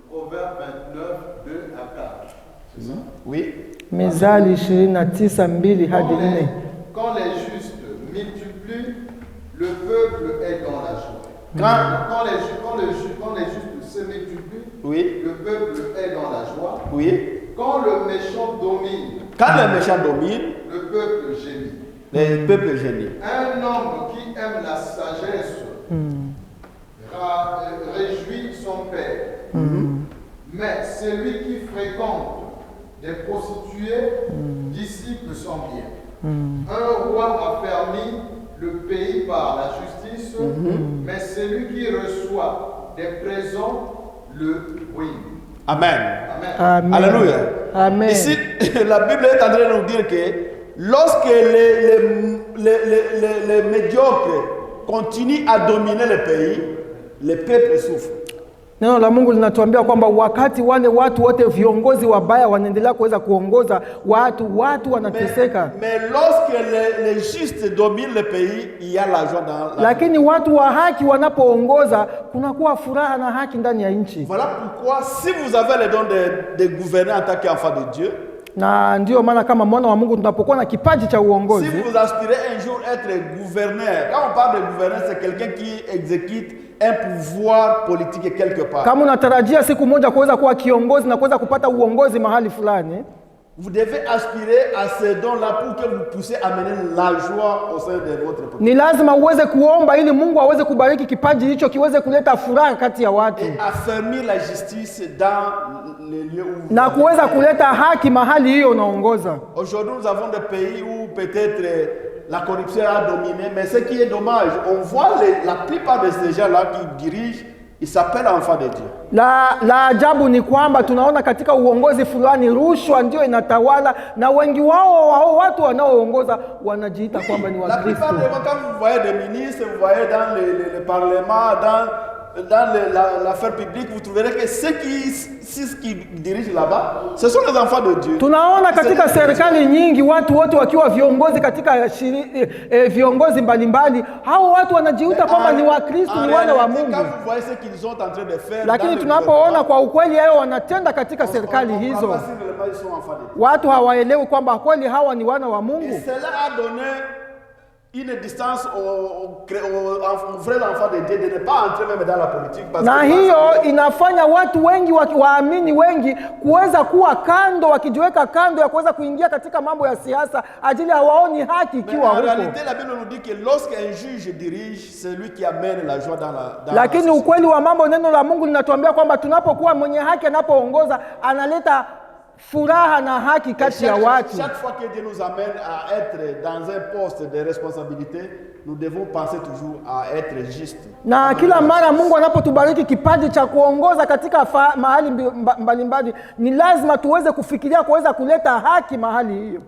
Proverbe 29, 2 à 4. C'est ça? Oui. Mezali 29, 2 hadi 4. Quand les justes multiplient, le peuple est dans la joie. Quand les justes se multiplient, oui, le peuple est dans la joie. Oui. Quand le méchant domine, le peuple gémit. Le peuple gémit. Un homme qui aime la sagesse réjouit son père. Mais celui qui fréquente des prostituées dissipe son bien. Un roi affermit le pays par la justice, mais celui qui reçoit des présents le ruine. Amen. Amen. Alléluia. Amen. Ici, la Bible est en train de nous dire que lorsque les médiocres continuent à dominer le pays, le peuple souffre. Neno la Mungu linatuambia kwamba wakati wale watu wote viongozi wabaya wanaendelea kuweza kuongoza watu wanateseka. Mais lorsque les justes dominent le pays, il y a la joie dans la. Lakini watu wa haki wanapoongoza kunakuwa furaha na haki ndani ya nchi. Voilà pourquoi si vous avez le don de gouverner en tant qu'enfant de Dieu, na ndio maana kama mwana wa Mungu tunapokuwa na kipaji cha uongozi, si vous aspirez un jour être gouverneur, quand on parle de gouverneur, c'est quelqu'un qui exécute un pouvoir politique quelque part. Kama unatarajia siku moja kuweza kuwa kiongozi na kuweza kupata uongozi mahali fulani, vous devez aspirer à ce don-là pour que vous puissiez amener la joie au sein de votre population. Ni lazima uweze kuomba ili Mungu aweze kubariki kipaji hicho kiweze kuleta furaha kati ya watu. Et affermir la justice dans les lieux où na kuweza kuleta haki mahali hiyo unaongoza. Aujourd'hui, nous avons des pays où peut-être la corruption a dominé, mais ce qui est dommage, on voit la plupart de ces gens-là qui dirigent, ils s'appellent enfants de Dieu. La ajabu ni kwamba tunaona katika uongozi fulani rushwa ndio inatawala na wengi wao watu wanaoongoza wanajiita kwamba ni Wakristo. La plupart des fois, quand vous voyez des ministres, vous voyez dans le parlement, dans l'affaire publique, vous trouverez que ceux qui dirigent là-bas, ce sont les enfants de Dieu. Tunaona katika serikali nyingi watu wote wakiwa viongozi katika viongozi mbalimbali, hao watu wanajiita kwamba ni Wakristo, ni wana wa Mungu. Quand vous voyez ce qu'ils sont en train de faire, lakini tunapoona kwa ukweli yao wanatenda katika serikali hizo, watu hawaelewi kwamba kweli hawa ni wana wa Mungu. Et cela a donné une distance aux vrais enfants de Dieu de ne pas entrer même dans la politique. Na hiyo inafanya watu wengi waamini wengi kuweza kuwa kando, wakijiweka kando ya kuweza kuingia katika mambo ya siasa ajili hawaoni haki ikiwa huko. En réalité, la Bible nous dit que lorsqu'un juge dirige, c'est lui qui amène la joie dans la lakini ukweli wa mambo, neno la Mungu linatuambia kwamba tunapokuwa mwenye haki anapoongoza analeta furaha na haki kati ya watu. Chaque fois que Dieu nous amène à être dans un poste de responsabilité, nous devons penser toujours à être juste. Na kila mara Mungu anapotubariki kipaji cha kuongoza katika mahali mbalimbali, ni lazima tuweze kufikiria kuweza kuleta haki mahali hiyo.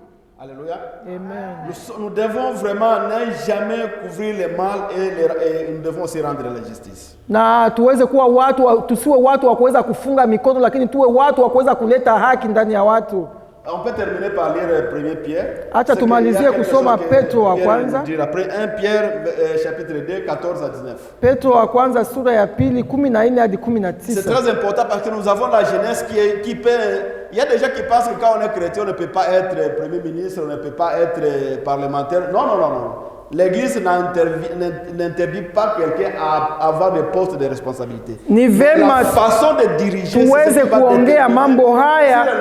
Alléluia. Amen. Nous devons vraiment ne jamais couvrir le mal et nous devons aussi rendre la justice. Na tuweze kuwa tusiwe watu wa kuweza kufunga mikono, lakini tuwe watu wa kuweza kuleta haki ndani ya watu. On peut terminer par lire 1 Pierre. Acha tumalizie kusoma Petro wa kwanza. Après 1 Pierre chapitre 2 14 à 19. Petro wa kwanza sura ya pili 14 hadi 19. C'est très important parce que nous avons la jeunesse qui peut. Il y a des gens qui pensent que quand on est chrétien, on ne peut pas être premier ministre, on ne peut pas être parlementaire. Non, non, non, non. L'Église n'interdit pas quelqu'un à avoir des postes de responsabilité. Ni vema La façon de diriger, tuweze kuongea mambo haya Dieu.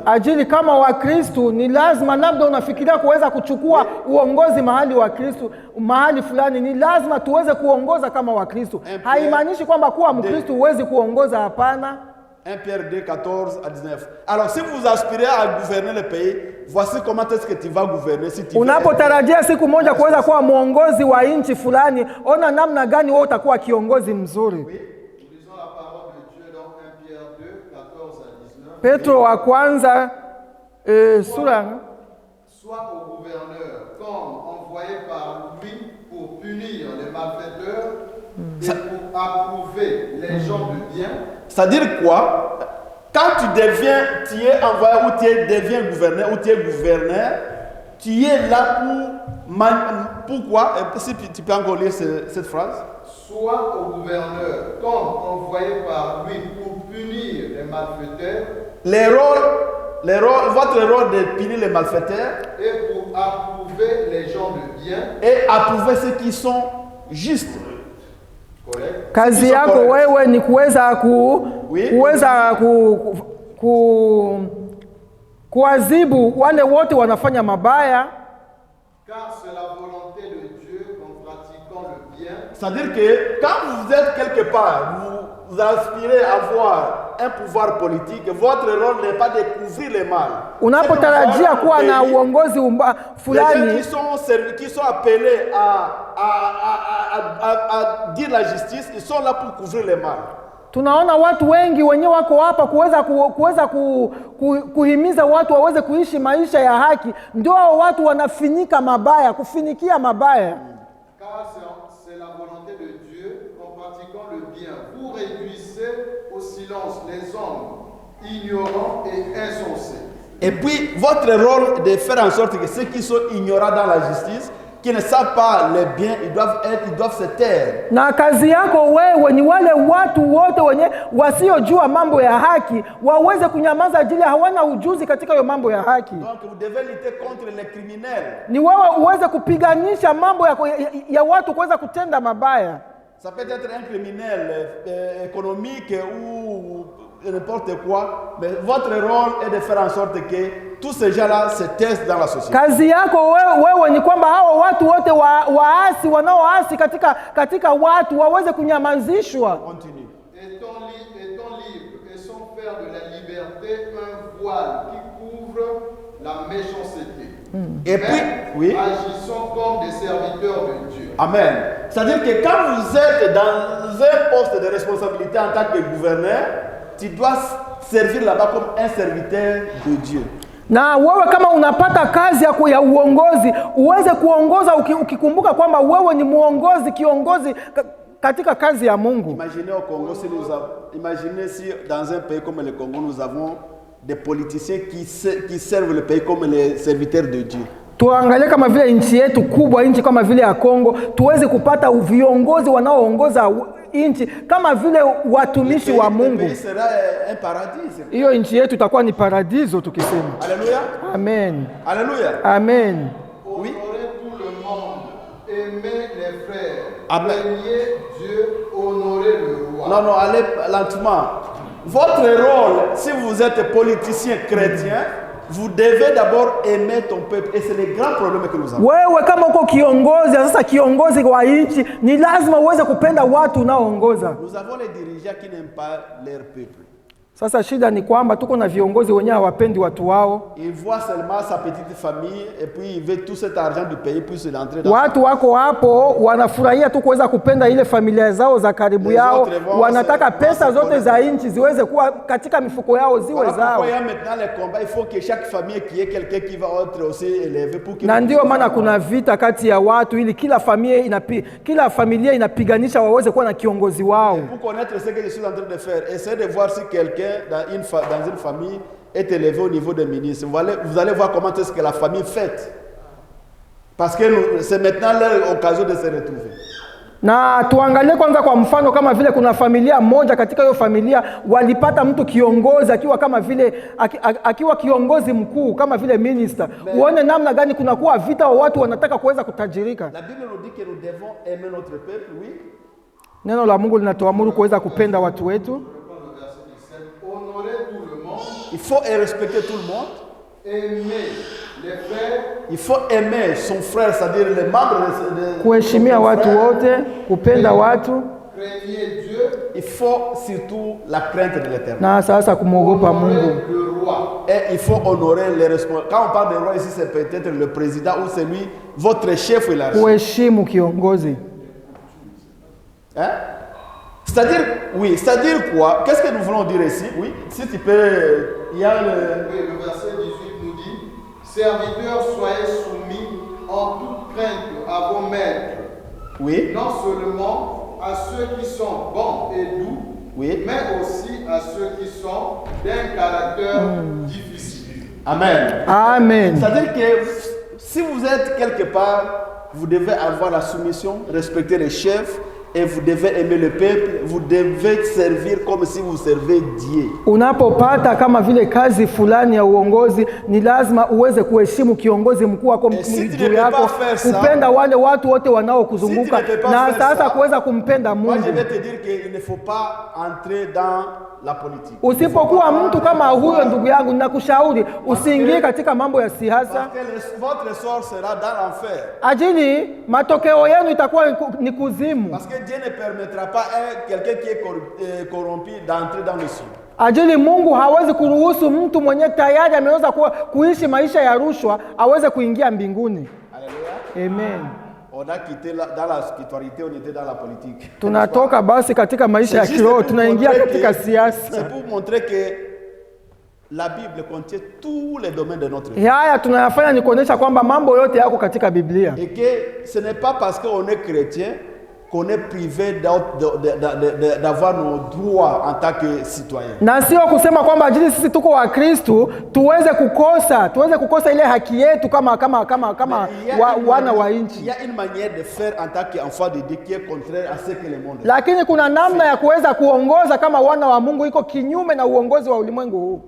ajili kama Wakristo ni lazima, labda unafikiria kuweza kuchukua uongozi mahali wa Kristo mahali fulani, ni lazima tuweze kuongoza kama Wakristo. Haimaanishi kwamba kuwa Mkristo huwezi kuongoza, hapana. 1 Pierre 2, 14 à 19. Alors si vous aspirez à gouverner le pays, voici comment est-ce que tu vas gouverner. Si tu unapotarajia siku moja kuweza kuwa mwongozi wa nchi fulani, ona namna gani wewe utakuwa kiongozi mzuri. Nous lisons la parole de Dieu dans 1 Pierre 2, 14 à 19. Petro wa kwanza sura Soit au gouverneur comme envoyé par lui pour punir les malfaiteurs et pour approuver les gens de bien. C'est-à-dire quoi? Quand tu es envoyé ou tu deviens gouverneur ou tu es gouverneur, tu es là pourquoi? Si tu peux encore lire cette phrase. Soit au gouverneur comme envoyé par lui pour punir les malfaiteurs. Votre rôle de punir les malfaiteurs. Et pour approuver les gens de bien. Et approuver ceux qui sont justes. Kazi yako wewe ni kuweza kuadhibu wale wote wanafanya mabaya. Car c'est la volonté de Dieu en pratiquant le bien. C'est-à-dire que quand vous êtes quelque part, vous aspirez à avoir un pouvoir politique, votre rôle n'est pas de couvrir le mal. Unapotarajia kuwa na uongozi fulani, les gens qui sont appelés à dire la justice, ils sont là pour couvrir le mal. Tunaona watu wengi wenyewe wako hapa kuweza kuhimiza watu waweze kuishi maisha ya haki, ndio watu wanafinika mabaya, kufinikia mabaya. Car c'est la volonté de Dieu en pratiquant le bien. Vous réduisez au silence les hommes ignorants et insensés. Et puis, votre rôle de faire en sorte que ceux qui sont ignorants dans la justice, qui ne savent pas le bien, ils doivent se taire. Na kazi yako wewe ni wale watu wote wenye wasiojua mambo ya haki waweze kunyamaza ajili hawana ujuzi katika hiyo mambo ya haki. Donc vous devez lutter contre les criminels. Ni wewe uweze kupiganisha mambo ya watu kuweza kutenda mabaya. Ça peut être un criminel économique ou n'importe quoi, mais votre rôle est de faire en sorte que tous ces gens-là se taisent dans la société. Kazi yako wewe ni kwamba hao watu wote waasi wanaoasi katika watu waweze kunyamazishwa. Continue. Étant libre et sans faire de la liberté un voile qui couvre la méchanceté. Et puis, oui. Agissons comme des serviteurs de Dieu. Amen. C'est-à-dire que quand vous êtes dans un poste de responsabilité en tant que gouverneur, tu dois servir là-bas comme un serviteur de Dieu. Na wewe kama unapata kazi ya uongozi, uweze kuongoza ukikumbuka kwamba wewe ni muongozi, kiongozi katika kazi ya Mungu. Imaginez si dans un pays comme le Congo, nous avons des politiciens qui servent le pays comme les serviteurs de Dieu. Tuangalie kama vile nchi yetu kubwa, nchi kama vile ya Kongo, tuweze kupata viongozi wanaoongoza nchi kama vile watumishi wa Mungu. Hiyo nchi yetu itakuwa ni paradiso tukisema. Alléluia. Amen. Alléluia. Amen. Oui. Honorez tout le monde, aimez les frères, Amen. craignez Dieu, honorez le roi. Non, allez lentement. Votre rôle, si vous êtes politicien chrétien, vous devez d'abord aimer ton peuple. Et c'est le grand problème que nous avons. Wewe kama uko kiongozi, sasa kiongozi wa nchi, ni lazima uweze kupenda watu unaoongoza. Nous avons les dirigeants qui n'aiment pas leur peuple. Sasa shida ni kwamba tuko na viongozi wenyewe hawapendi watu wao. Il voit seulement sa petite famille et puis il veut tout cet argent du pays puis se l'entrer dans. Watu wako hapo wanafurahia tu kuweza kupenda ile familia zao za karibu yao, wanataka pesa zote za nchi ziweze kuwa katika mifuko yao ziwe zao. Maintenant les combats, il faut que chaque famille qui ait quelqu'un qui va être aussi élevé pour que. Na ndio maana kuna vita kati ya watu ili kila familia inapiganisha waweze kuwa na kiongozi wao. Pour connaître ce que je suis en train de faire, essayez de voir si quelqu'un dans une famille est élevé au niveau des ministres, vous allez voir comment est-ce que la famille fête. Parce que c'est maintenant leur occasion de se retrouver. Na tuangalie kwanza kwa mfano kama vile kuna familia moja, katika hiyo familia walipata mtu kiongozi akiwa kama vile akiwa kiongozi mkuu kama vile minister. Uone namna gani kunakuwa vita wa watu wanataka kuweza kutajirika. La Bible nous dit que nous devons aimer notre peuple, oui. Neno la Mungu linatuamuru kuweza kupenda watu wetu. Il faut respecter tout le monde. Aimer les frères. Il faut aimer son frère, c'est-à-dire les membres de kuheshimia watu wote, kupenda watu. Craignez Dieu. Il faut surtout la crainte de l'Éternel. Na sasa kumwogopa Mungu. Le roi. Et il faut honorer les responsables. Quand on parle de roi ici, c'est peut-être le président ou c'est lui, votre chef ou la chef. Kuheshimu kiongozi. Hein? C'est-à-dire, oui, c'est-à-dire quoi? Qu'est-ce que nous voulons dire ici? Oui, si tu peux, il y a le... Oui, le verset 18 nous dit, serviteurs, soyez soumis en toute crainte à vos maîtres. Oui. Non seulement à ceux qui sont bons et doux, Oui. mais aussi à ceux qui sont d'un caractère difficile. Amen. Amen. C'est-à-dire que si vous êtes quelque part, vous devez avoir la soumission, respecter les chefs, et vous devez aimer le peuple, vous devez servir comme si vous servez Dieu. Unapopata kama vile kazi fulani ya uongozi, ni lazima uweze kuheshimu kiongozi mkuu wako juu yako, kupenda wale watu wote wanaokuzunguka, na sasa kuweza kumpenda Mungu. Moi je vais te dire qu'il ne faut pas entrer dans la politique. Usipokuwa mtu kama huyo, ndugu yangu, ninakushauri usiingie katika mambo ya siasa. Parce que votre sort sera dans l'enfer. Ajili matokeo yenu itakuwa ni kuzimu. Parce que Dieu ne permettra pas à quelqu'un qui est corrompu d'entrer dans le ciel. Ajili Mungu hawezi kuruhusu mtu mwenye tayari ameweza kuishi maisha ya rushwa aweze kuingia mbinguni. Alléluia. Amen. On a quitté dans la spiritualité, on était dans la politique. Tunatoka basi katika maisha ya kiroho, tunaingia katika siasa. C'est pour montrer que la Bible contient tous les domaines de notre vie. Haya tunayafanya ni kuonesha kwamba mambo yote yako katika Biblia. Et que ce n'est pas parce qu'on est chrétien qu'on est privé d'avoir nos droits en tant que citoyen. Na sio kusema kwamba ajili sisi tuko wa Kristo tuweze kukosa ile haki yetu kama wana wa nchi. Il y a une manière de faire en tant qu'enfant de Dieu qui est contraire à ce que le monde. Lakini kuna namna ya kuweza kuongoza kama wana wa Mungu iko kinyume na uongozi wa ulimwengu huu.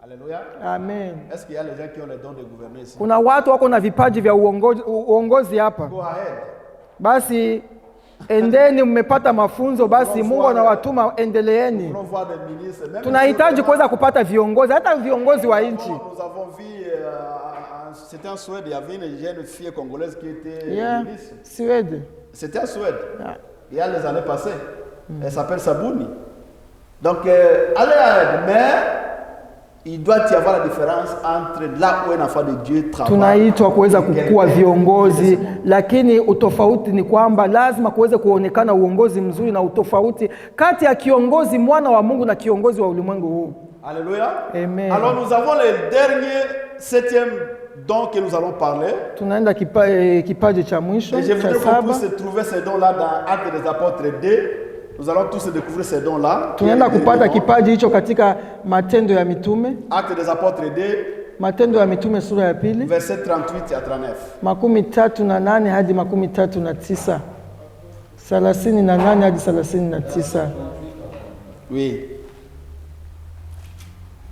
Alléluia. Amen. Est-ce qu'il y a les gens qui ont le don de gouverner ici? Kuna watu wako na vipaji vya uongozi hapa. Go ahead. Basi endeni, mmepata mafunzo, basi Mungu anawatuma, endeleeni. Tunahitaji kuweza kupata viongozi, hata viongozi wa nchi. Nous avons vu, c'était en Suède, il y avait une jeune fille congolaise qui était ministre. Suède. C'était en Suède. Il y a les années passées. Elle s'appelle Sabouni. Donc, allez, mais il doit y avoir la différence entre là où un enfant de Dieu travaille. Tunaitwa kuweza kukua viongozi, lakini utofauti ni kwamba lazima kuweze kuonekana uongozi mzuri na utofauti kati ya kiongozi mwana wa Mungu na kiongozi wa ulimwengu huu. Alléluia. Amen. Alors nous avons le dernier, 7e don que nous allons parler. Tunaenda kipaji cha mwisho Et je cha voudrais qu'on saba. puisse trouver ces dons-là dans Actes des Apôtres 2. Nous allons tous découvrir ces dons-là. Tunaenda kupata kipaji hicho katika Matendo ya Mitume. Actes des Apôtres 2, Matendo ya Mitume sura ya pili, versets 38 à 39. 38 hadi 39. 38 hadi 39. Oui.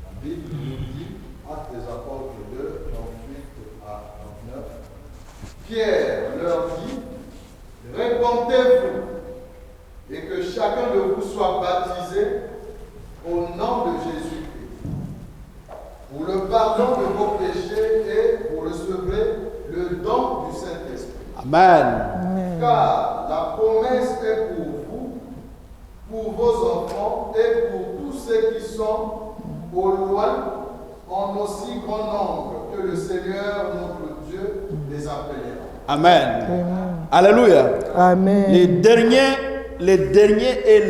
La Bible nous dit, Actes des Apôtres 2, 38 à 39, Pierre leur dit, répondez-vous et que chacun de vous soit baptisé au nom de Jésus-Christ pour le pardon de vos péchés et pour recevoir le don du Saint-Esprit. Amen. Car la promesse est pour vous, pour vos enfants et pour tous ceux qui sont au loin, en aussi grand nombre que le Seigneur notre Dieu les appellera. Amen. Alléluia. Amen. Les derniers et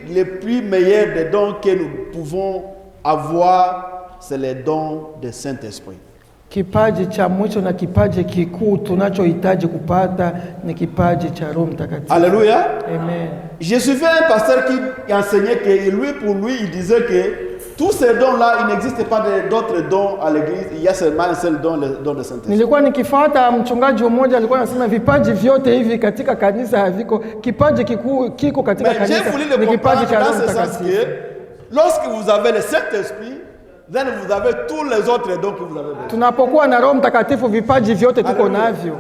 les plus meilleurs des dons que nous pouvons avoir, c'est les dons du Saint-Esprit. Kipaji cha mwisho na kipaji kikuu tunachohitaji kupata ni kipaji cha Roho Mtakatifu. Alléluia. Amen. Je suivais un pasteur qui enseignait que pour lui, il disait que Tous ces dons-là, il n'existe pas d'autres dons à l'église. Il y a seulement un seul don, le don de Saint-Esprit. Nilikuwa nikifuata mchungaji mmoja alikuwa anasema vipaji vyote hivi katika kanisa haviko. Kipaji kiko katika Mais kanisa j'ai voulu le ni kipaji comprendre cha dans Roho ce sens Mtakatifu. que lorsque vous avez le Saint-Esprit, then vous avez tous les autres dons que vous avez besoin. Tunapokuwa na Roho Mtakatifu vipaji vyote tuko Alléluia. navyo.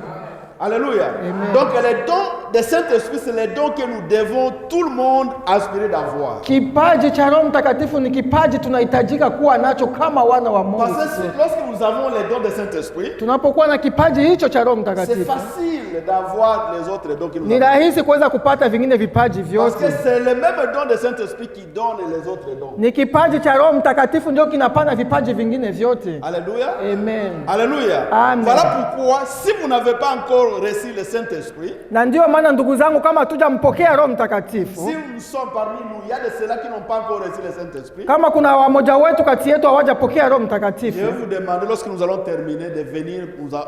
Alléluia. Amen. Donc les dons du Saint-Esprit, c'est les dons que nous devons tout le monde aspirer d'avoir. Kipaji cha Roho Mtakatifu ni kipaji tunahitajika kuwa nacho kama wana wa Mungu. Parce que lorsque nous avons les dons du Saint-Esprit, Tunapokuwa na kipaji hicho cha Roho c'est Mtakatifu facile d'avoir les autres dons que nous ni avons. rahisi kuweza kupata vingine vipaji Parce vyote. que c'est le même don du Saint-Esprit qui donne les autres dons. Ni kipaji cha Roho Mtakatifu ndio kinapana vipaji vingine vyote. Alléluia. Amen. Alléluia. Amen. Voilà pourquoi, si vous n'avez pas encore reçu le Saint-Esprit, Na ndio maana ndugu zangu, kama hatujampokea Roho Mtakatifu, si nous sommes parmi nous, il y a de ceux-là qui n'ont pas encore reçu le Saint-Esprit. kama kuna wamoja wetu kati yetu hawajapokea Roho Je Mtakatifu, vais vous demander, lorsque nous allons terminer, de venir,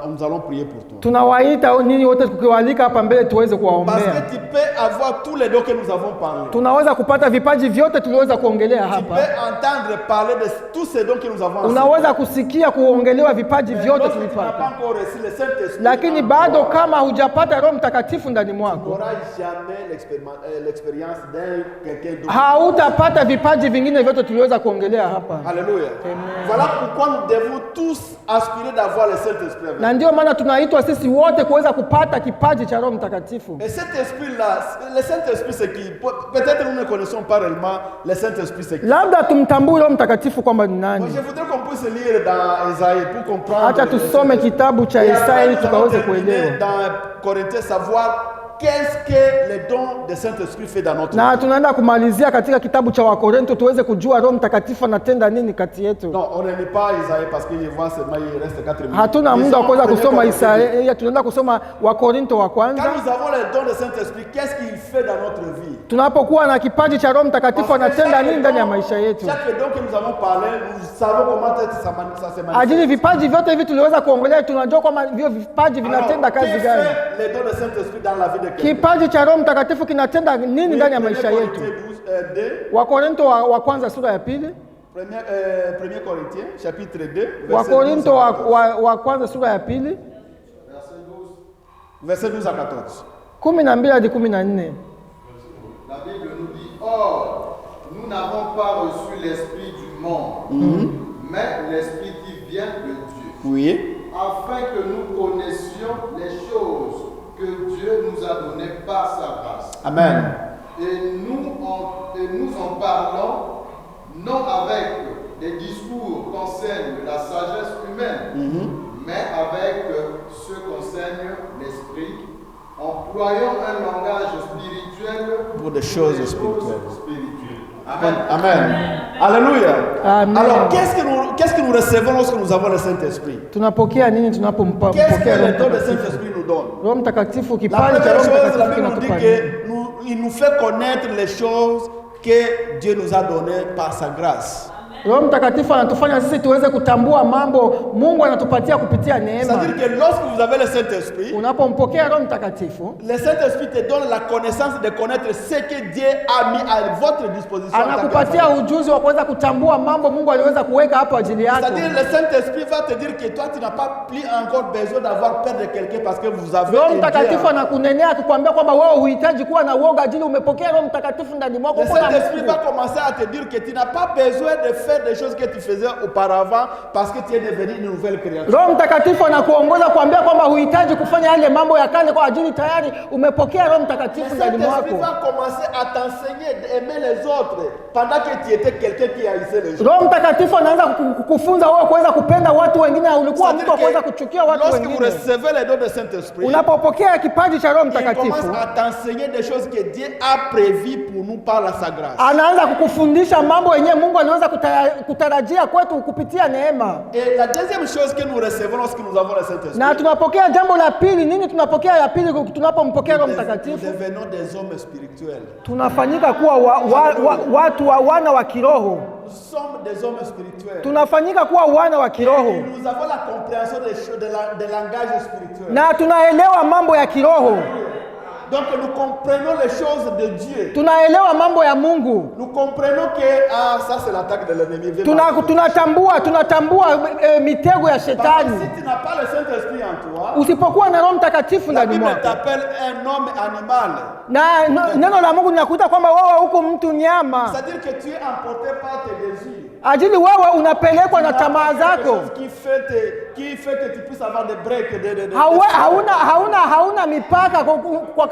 nous allons prier pour toi. tunawaita nini wote tukiwaalika hapa mbele tuweze Parce kuwaombea. que tu peux avoir tous les dons que nous avons parlé. Tunaweza kupata vipaji vyote tuliweza kuongelea Tu peux hapa. entendre parler de tous ces dons que nous avons Unaweza kusikia kuongelewa vipaji Mais vyote lorsque tu n'as pas tulipata, encore reçu le Saint-Esprit, lakini bado kama hujapata Roho Mtakatifu ndani tu mwako, n'auras jamais l'expérience d'un quelqu'un d'autre. hautapata vipaji vingine vyote tuliweza kuongelea hapa. Alléluia. Voilà pourquoi nous devons tous aspirer d'avoir le Saint-Esprit avec nous. Na ndio maana tunaitwa sisi wote kuweza kupata kipaji cha Roho Mtakatifu. Et cet esprit-là, le Saint-Esprit, c'est qui? Peut-être nous ne connaissons pas réellement le Saint-Esprit, c'est qui? Labda tumtambue Roho Mtakatifu kwamba ni Moi, nani. je voudrais qu'on puisse lire dans Isaïe pour comprendre. Acha tusome kitabu cha Et après, Isaya ili nous allons tukaweze terminer kuelewa. dans Corinthiens, savoir qu'est-ce que le don de Saint-Esprit fait dans notre vie. Na tunaenda kumalizia katika kitabu cha Wakorinto tuweze kujua Roho Mtakatifu anatenda nini kati yetu. Non, on ne lit pas Isaïe parce que je vois seulement il reste 4 minutes. Hatuna muda wa kuweza Lisons kusoma 1 Isaya, tunaenda kusoma Wakorinto wa kwanza. Quand nous avons le don de Saint-Esprit, qu'est-ce qu'il fait dans notre vie? Tunapokuwa na kipaji cha Roho Mtakatifu Parce que anatenda chaque nini ndani ya don- maisha yetu. Chaque don que nous avons parlé, nous savons comment ça se manifeste. Ajili vipaji vyote hivi tuliweza kuongelea, tunajua kwamba hivyo vipaji vinatenda Alors, kazi qu'est-ce gani. que le don de Saint-Esprit dans la vie de quelqu'un? Kipaji cha Roho Mtakatifu kinatenda nini ndani ya maisha yetu. Wakorinto wa kwanza sura ya pili. 1 Corinthiens, chapitre 2, Wakorinto wa kwanza sura ya pili, verset 12 à 14. 12 hadi 14. La Bible nous dit, or, nous n'avons pas reçu l'esprit du monde, mais l'esprit qui vient de Dieu, Oui. afin que nous connaissions les choses que Dieu nous a données par sa grâce. Amen. Et nous en parlons non avec des discours qu'enseigne la sagesse humaine, mais avec ce qu'enseigne l'esprit, employant un langage spirituel Pour des choses spirituelles. Amen. Amen. Alléluia. Amen. Alors, qu'est-ce que nous recevons lorsque nous avons le Saint-Esprit? Tunapokea nini Qu'est-ce tunapompokea que Roho le don de Mtakatifu? Saint-Esprit nous donne? Roho Mtakatifu, La kipaji cha première Roho chose, la Mtakatifu Bible nous dit kinatupa nini? qu'il nous fait connaître les choses que Dieu nous a données par sa grâce. Roho Mtakatifu anatufanya sisi tuweze kutambua mambo Mungu anatupatia kupitia neema. C'est-à-dire que lorsque vous avez le Saint-Esprit, Unapompokea Roho Mtakatifu, le Saint-Esprit te donne la connaissance de connaître ce que Dieu a mis à votre disposition. en tant anakupatia qu'enfant. ujuzi wa kuweza kutambua mambo Mungu aliweza kuweka hapo ajili yako. C'est-à-dire le Saint-Esprit va te dire que toi tu n'as pas plus encore besoin d'avoir peur de quelqu'un parce que vous avez Roho un Mtakatifu Dieu. anakunenea akikwambia kwamba wewe huhitaji kuwa na uoga ajili umepokea Roho Mtakatifu ndani mwako. Le Saint-Esprit va commencer à te dire que tu n'as pas besoin de faire des choses que tu faisais auparavant parce que tu es devenu une nouvelle créature. Roho Mtakatifu anakuongoza kuambia kwamba huhitaji kufanya yale mambo ya kale kwa ajili tayari umepokea Roho Le Mtakatifu ndani Saint-Esprit mwako. va commencer à t'enseigner d'aimer les autres pendant que tu étais quelqu'un qui haïssait les gens. Roho Mtakatifu anaanza kukufunza wewe kuweza kupenda watu wengine, ulikuwa mtu wa kuweza kuchukia watu lorsque vous wengine. recevez les dons de Saint-Esprit, Unapopokea kipaji cha Roho il commence Mtakatifu, à t'enseigner des choses que Dieu a prévues pour nous par sa grâce. anaanza kukufundisha mambo yenyewe Mungu aliweza kutarajia kwetu kupitia neema. Et la deuxième chose que nous recevons lorsque nous avons le Saint-Esprit, Na tunapokea jambo la pili, nini tunapokea ya pili tunapompokea Roho nous Mtakatifu? devenons des hommes spirituels. Tunafanyika kuwa watu wana wa kiroho. Nous sommes des hommes spirituels. Tunafanyika kuwa wana wa kiroho. Et nous avons la compréhension des choses, des langages spirituels. Na tunaelewa mambo ya kiroho. Donc nous comprenons les choses de Dieu. tunaelewa mambo ya Mungu. Nous comprenons que ça c'est l'attaque de l'ennemi. Tunatambua mitego ya Parce que shetani. si tu n'as pas le Saint-Esprit en toi, Usipokuwa na Roho Mtakatifu la ndani Bible mwako, t'appelle un homme animal. na neno la Mungu linakuita kwamba wewe huko mtu nyama, C'est-à-dire que tu es emporté par tes désirs. ajili wewe unapelekwa na tamaa Quelque zako. chose qui fait que tu puisses avoir des breaks. Hauna mipaka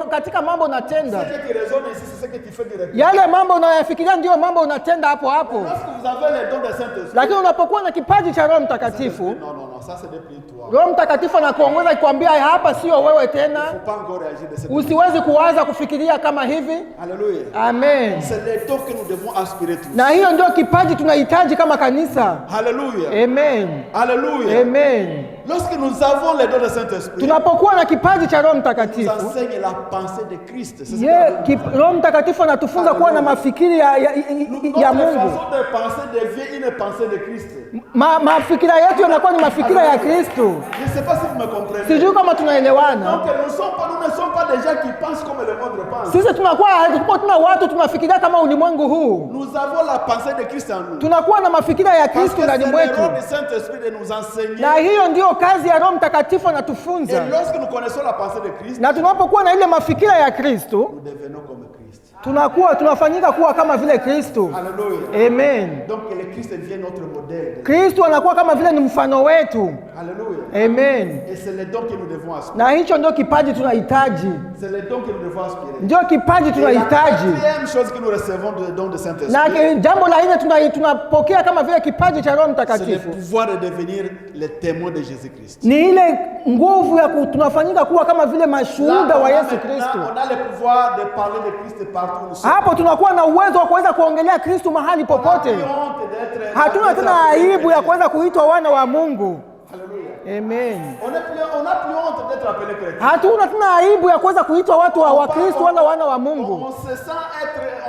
katika mambo unatenda. Ce qui résonne ici, c'est ce que tu fais directement. Yale mambo unayofikiria ndio mambo unatenda hapo hapo. Lorsque vous avez les dons de Saint-Esprit, Lakini unapokuwa na kipaji cha Roho Mtakatifu, non, ça c'est depuis toi. Roho Mtakatifu anakuongoza kukwambia hapa sio wewe tena. Il ne faut pas encore réagir de cette manière. Usiwezi kuwaza kufikiria kama hivi. Alléluia. Amen. C'est les dons que nous devons aspirer tous. Na hiyo ndio kipaji tunahitaji kama kanisa. Alléluia. Amen. Alléluia. Amen. Lorsque nous avons les dons de Saint-Esprit, Tunapokuwa na kipaji cha Roho nous Mtakatifu, enseigne la pensée de Christ. C'est ce que la Bible dit. Roho Mtakatifu anatufunza kuwa na mafikiri ya Notre Mungu. façon de penser devient une pensée de Christ. Mafikira yetu yanakuwa ni mafikira ya Kristo. Je ne sais pas si vous me comprenez. Sijui kama tunaelewana. Donc nous ne sommes pas des gens qui pensent comme le monde pense. Sisi tuna watu tunafikiria kama ulimwengu huu. Nous avons la pensée de Christ en nous. Tunakuwa na mafikira ya Parce que Kristo c'est ndani le mwetu. rôle du Saint-Esprit de nous enseigner. Na hiyo ndio kazi ya Roho Mtakatifu Et anatufunza. lorsque nous connaissons la pensée de Christ, Na tunapokuwa na ile mafikira ya Kristo, nous devenons comme Christ. tunafanyika kuwa kama vile Kristo. Alléluia. Amen. Donc le Christ devient notre modèle. Kristo anakuwa kama vile ni mfano wetu. Alléluia. Amen. Et c'est les dons que nous devons aspirer. Na hicho ndio kipaji tunahitaji. C'est les dons que nous devons aspirer. Ndio kipaji Et la tunahitaji. quatrième chose que nous recevons de dons de Na Saint-Esprit, jambo la nne tunapokea kama vile kipaji cha Roho c'est le Mtakatifu. pouvoir de devenir les témoins de Jésus-Christ. Ni ile nguvu ya tunafanyika kuwa kama vile mashuhuda wa Yesu Kristo. On a le pouvoir de parler de Christ partout où nous sommes. Hapo tunakuwa na uwezo wa kuweza kuongelea Kristo mahali On a popote. plus honte d'être- Hatuna tena aibu ya kuweza kuitwa wana wa Mungu. Alléluia. Amen. On n'a plus honte d'être appelé chrétien. Hatuna tena aibu ya kuweza kuitwa watu wa Kristo wala wana wa Mungu. On se sent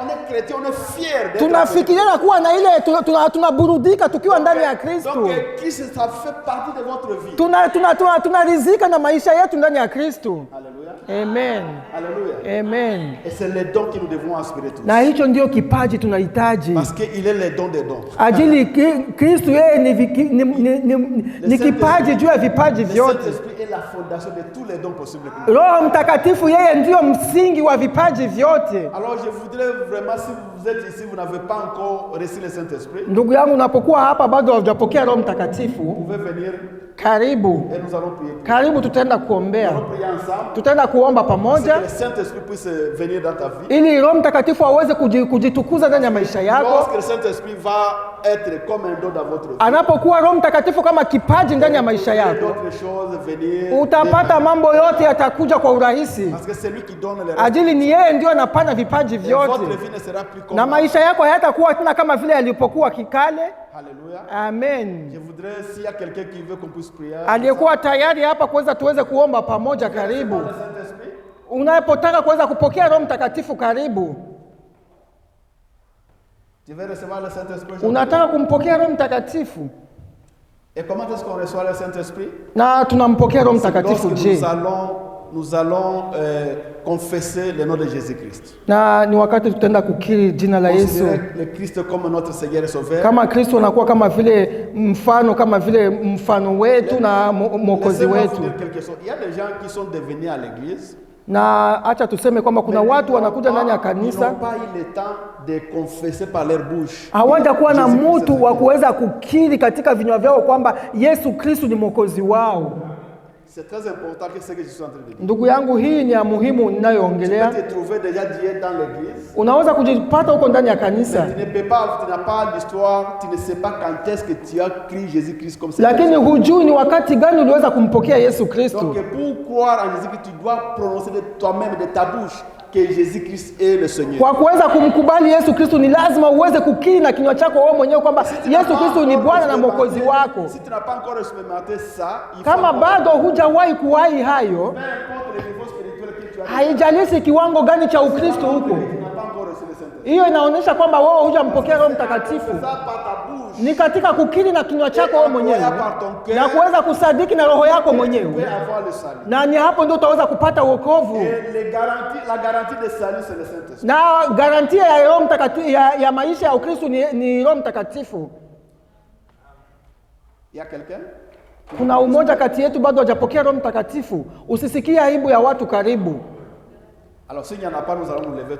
on est chrétien, on est fier d'être Tunafikiria na kuwa na ile tunaburudika tukiwa ndani ya Kristo. Donc Christ, ça fait partie de votre vie. Tunaridhika na maisha yetu ndani ya Kristo. Alléluia. Amen. Alléluia. Amen. Et c'est les dons que nous devons aspirer tous. Na hicho ndio kipaji tunahitaji. Parce qu'il est les dons des dons. Ajili Kristo yeye ni kipaji juu ya vipaji Le vyote. Saint-Esprit est la fondation de tous les dons possibles. que nous Roho Mtakatifu yeye ndio msingi wa vipaji vyote. Alors je voudrais vraiment, si vous êtes ici, vous n'avez pas encore reçu le Saint-Esprit, Ndugu yangu, unapokuwa hapa bado hujapokea Roho Mtakatifu, vous pouvez venir karibu. et nous allons prier. Karibu, tutaenda Nous kuombea. allons prier ensemble. Tutaenda kuomba Pour que pamoja le Saint-Esprit puisse venir dans ta vie. ili Roho Mtakatifu aweze kujitukuza ndani ya maisha yako. Lorsque le Saint-Esprit va être comme un don dans votre vie, Anapokuwa Roho Mtakatifu kama kipaji ndani ya maisha yako, d'autres choses venir. utapata mambo yote yatakuja kwa urahisi. Parce que c'est lui qui donne les Ajili ni yeye ndio anapana vipaji Et vyote, votre vie ne sera plus comme na maisha yako hayatakuwa tena kama vile yalipokuwa kikale. Alléluia. Amen. Je voudrais, s'il y a quelqu'un qui veut qu'on puisse prier, Aliyekuwa tayari hapa tuweze kuomba pamoja, karibu. le Saint-Esprit, Unapotaka kuweza kupokea Roho Mtakatifu, karibu. tu veux recevoir le Saint-Esprit aujourd'hui? Unataka kumpokea Roho Mtakatifu, Et comment est-ce qu'on reçoit le Saint-Esprit? na tunampokea Roho Mtakatifu Lorsque je? nous allons confesser le nom de Jésus-Christ. Na ni wakati tutaenda kukiri jina la Yesu. Considérer le Christ comme notre Seigneur et Sauveur. Kama Kristo anakuwa kama vile mfano wetu na mwokozi Laissez-moi wetu. vous dire quelque chose. Il y a des gens qui sont devenus à l'église. Na acha tuseme kwamba kuna mais watu ils wanakuja ndani ya n'ont kanisa, pas eu le temps de confesser par leur bouche. hawajakuwa na Jésus-Christ mtu est wa Seigneur. kuweza kukiri katika vinywa vyao kwamba Yesu Kristo ni mwokozi wao. C'est très important que ce que je suis en train de dire. Ndugu yangu, hii ni ya muhimu Tu ninayoongelea. peux te trouver déjà Dieu dans l'église. Unaweza kujipata huko ndani ya kanisa, Mais tu n'as pas l'histoire, tu ne sais pas quand est-ce que tu as crié Jésus-Christ comme Seigneur. lakini hujui ni wakati gani uliweza kumpokea Yesu Kristo. Donc pour croire en Jésus-Christ, tu dois prononcer de toi-même, de ta bouche, que Jésus-Christ est le Seigneur. Kwa kuweza kumkubali Yesu Kristo ni lazima uweze kukiri na kinywa chako wewe mwenyewe kwamba Yesu Kristo ni Bwana na mwokozi wako. Si tu n'as pas encore expérimenté ça, il faut Kama encore- bado hujawahi kuwahi hayo, peu importe le niveau spirituel que tu as, haijalishi kiwango gani cha Ukristo huko, tu n'as pas encore reçu le Saint-Esprit. hiyo inaonyesha kwamba wewe hujampokea Roho Mtakatifu. Ça par ta bouche, ni katika kukiri na kinywa chako wewe mwenyewe par ton cœur, na kuweza kusadiki na roho yako tu peux mwenyewe, avoir le salut. na ni hapo ndio utaweza kupata wokovu. Et la garantie de salut, c'est le Saint-Esprit. Na garantia ya Roho Mtakatifu ya maisha ya Ukristo ni Roho Mtakatifu. Il y a quelqu'un? Kuna umoja kati yetu bado hajapokea Roho Mtakatifu. Usisikie aibu ya watu karibu. Alors s'il n'y en a pas, nous allons nous lever.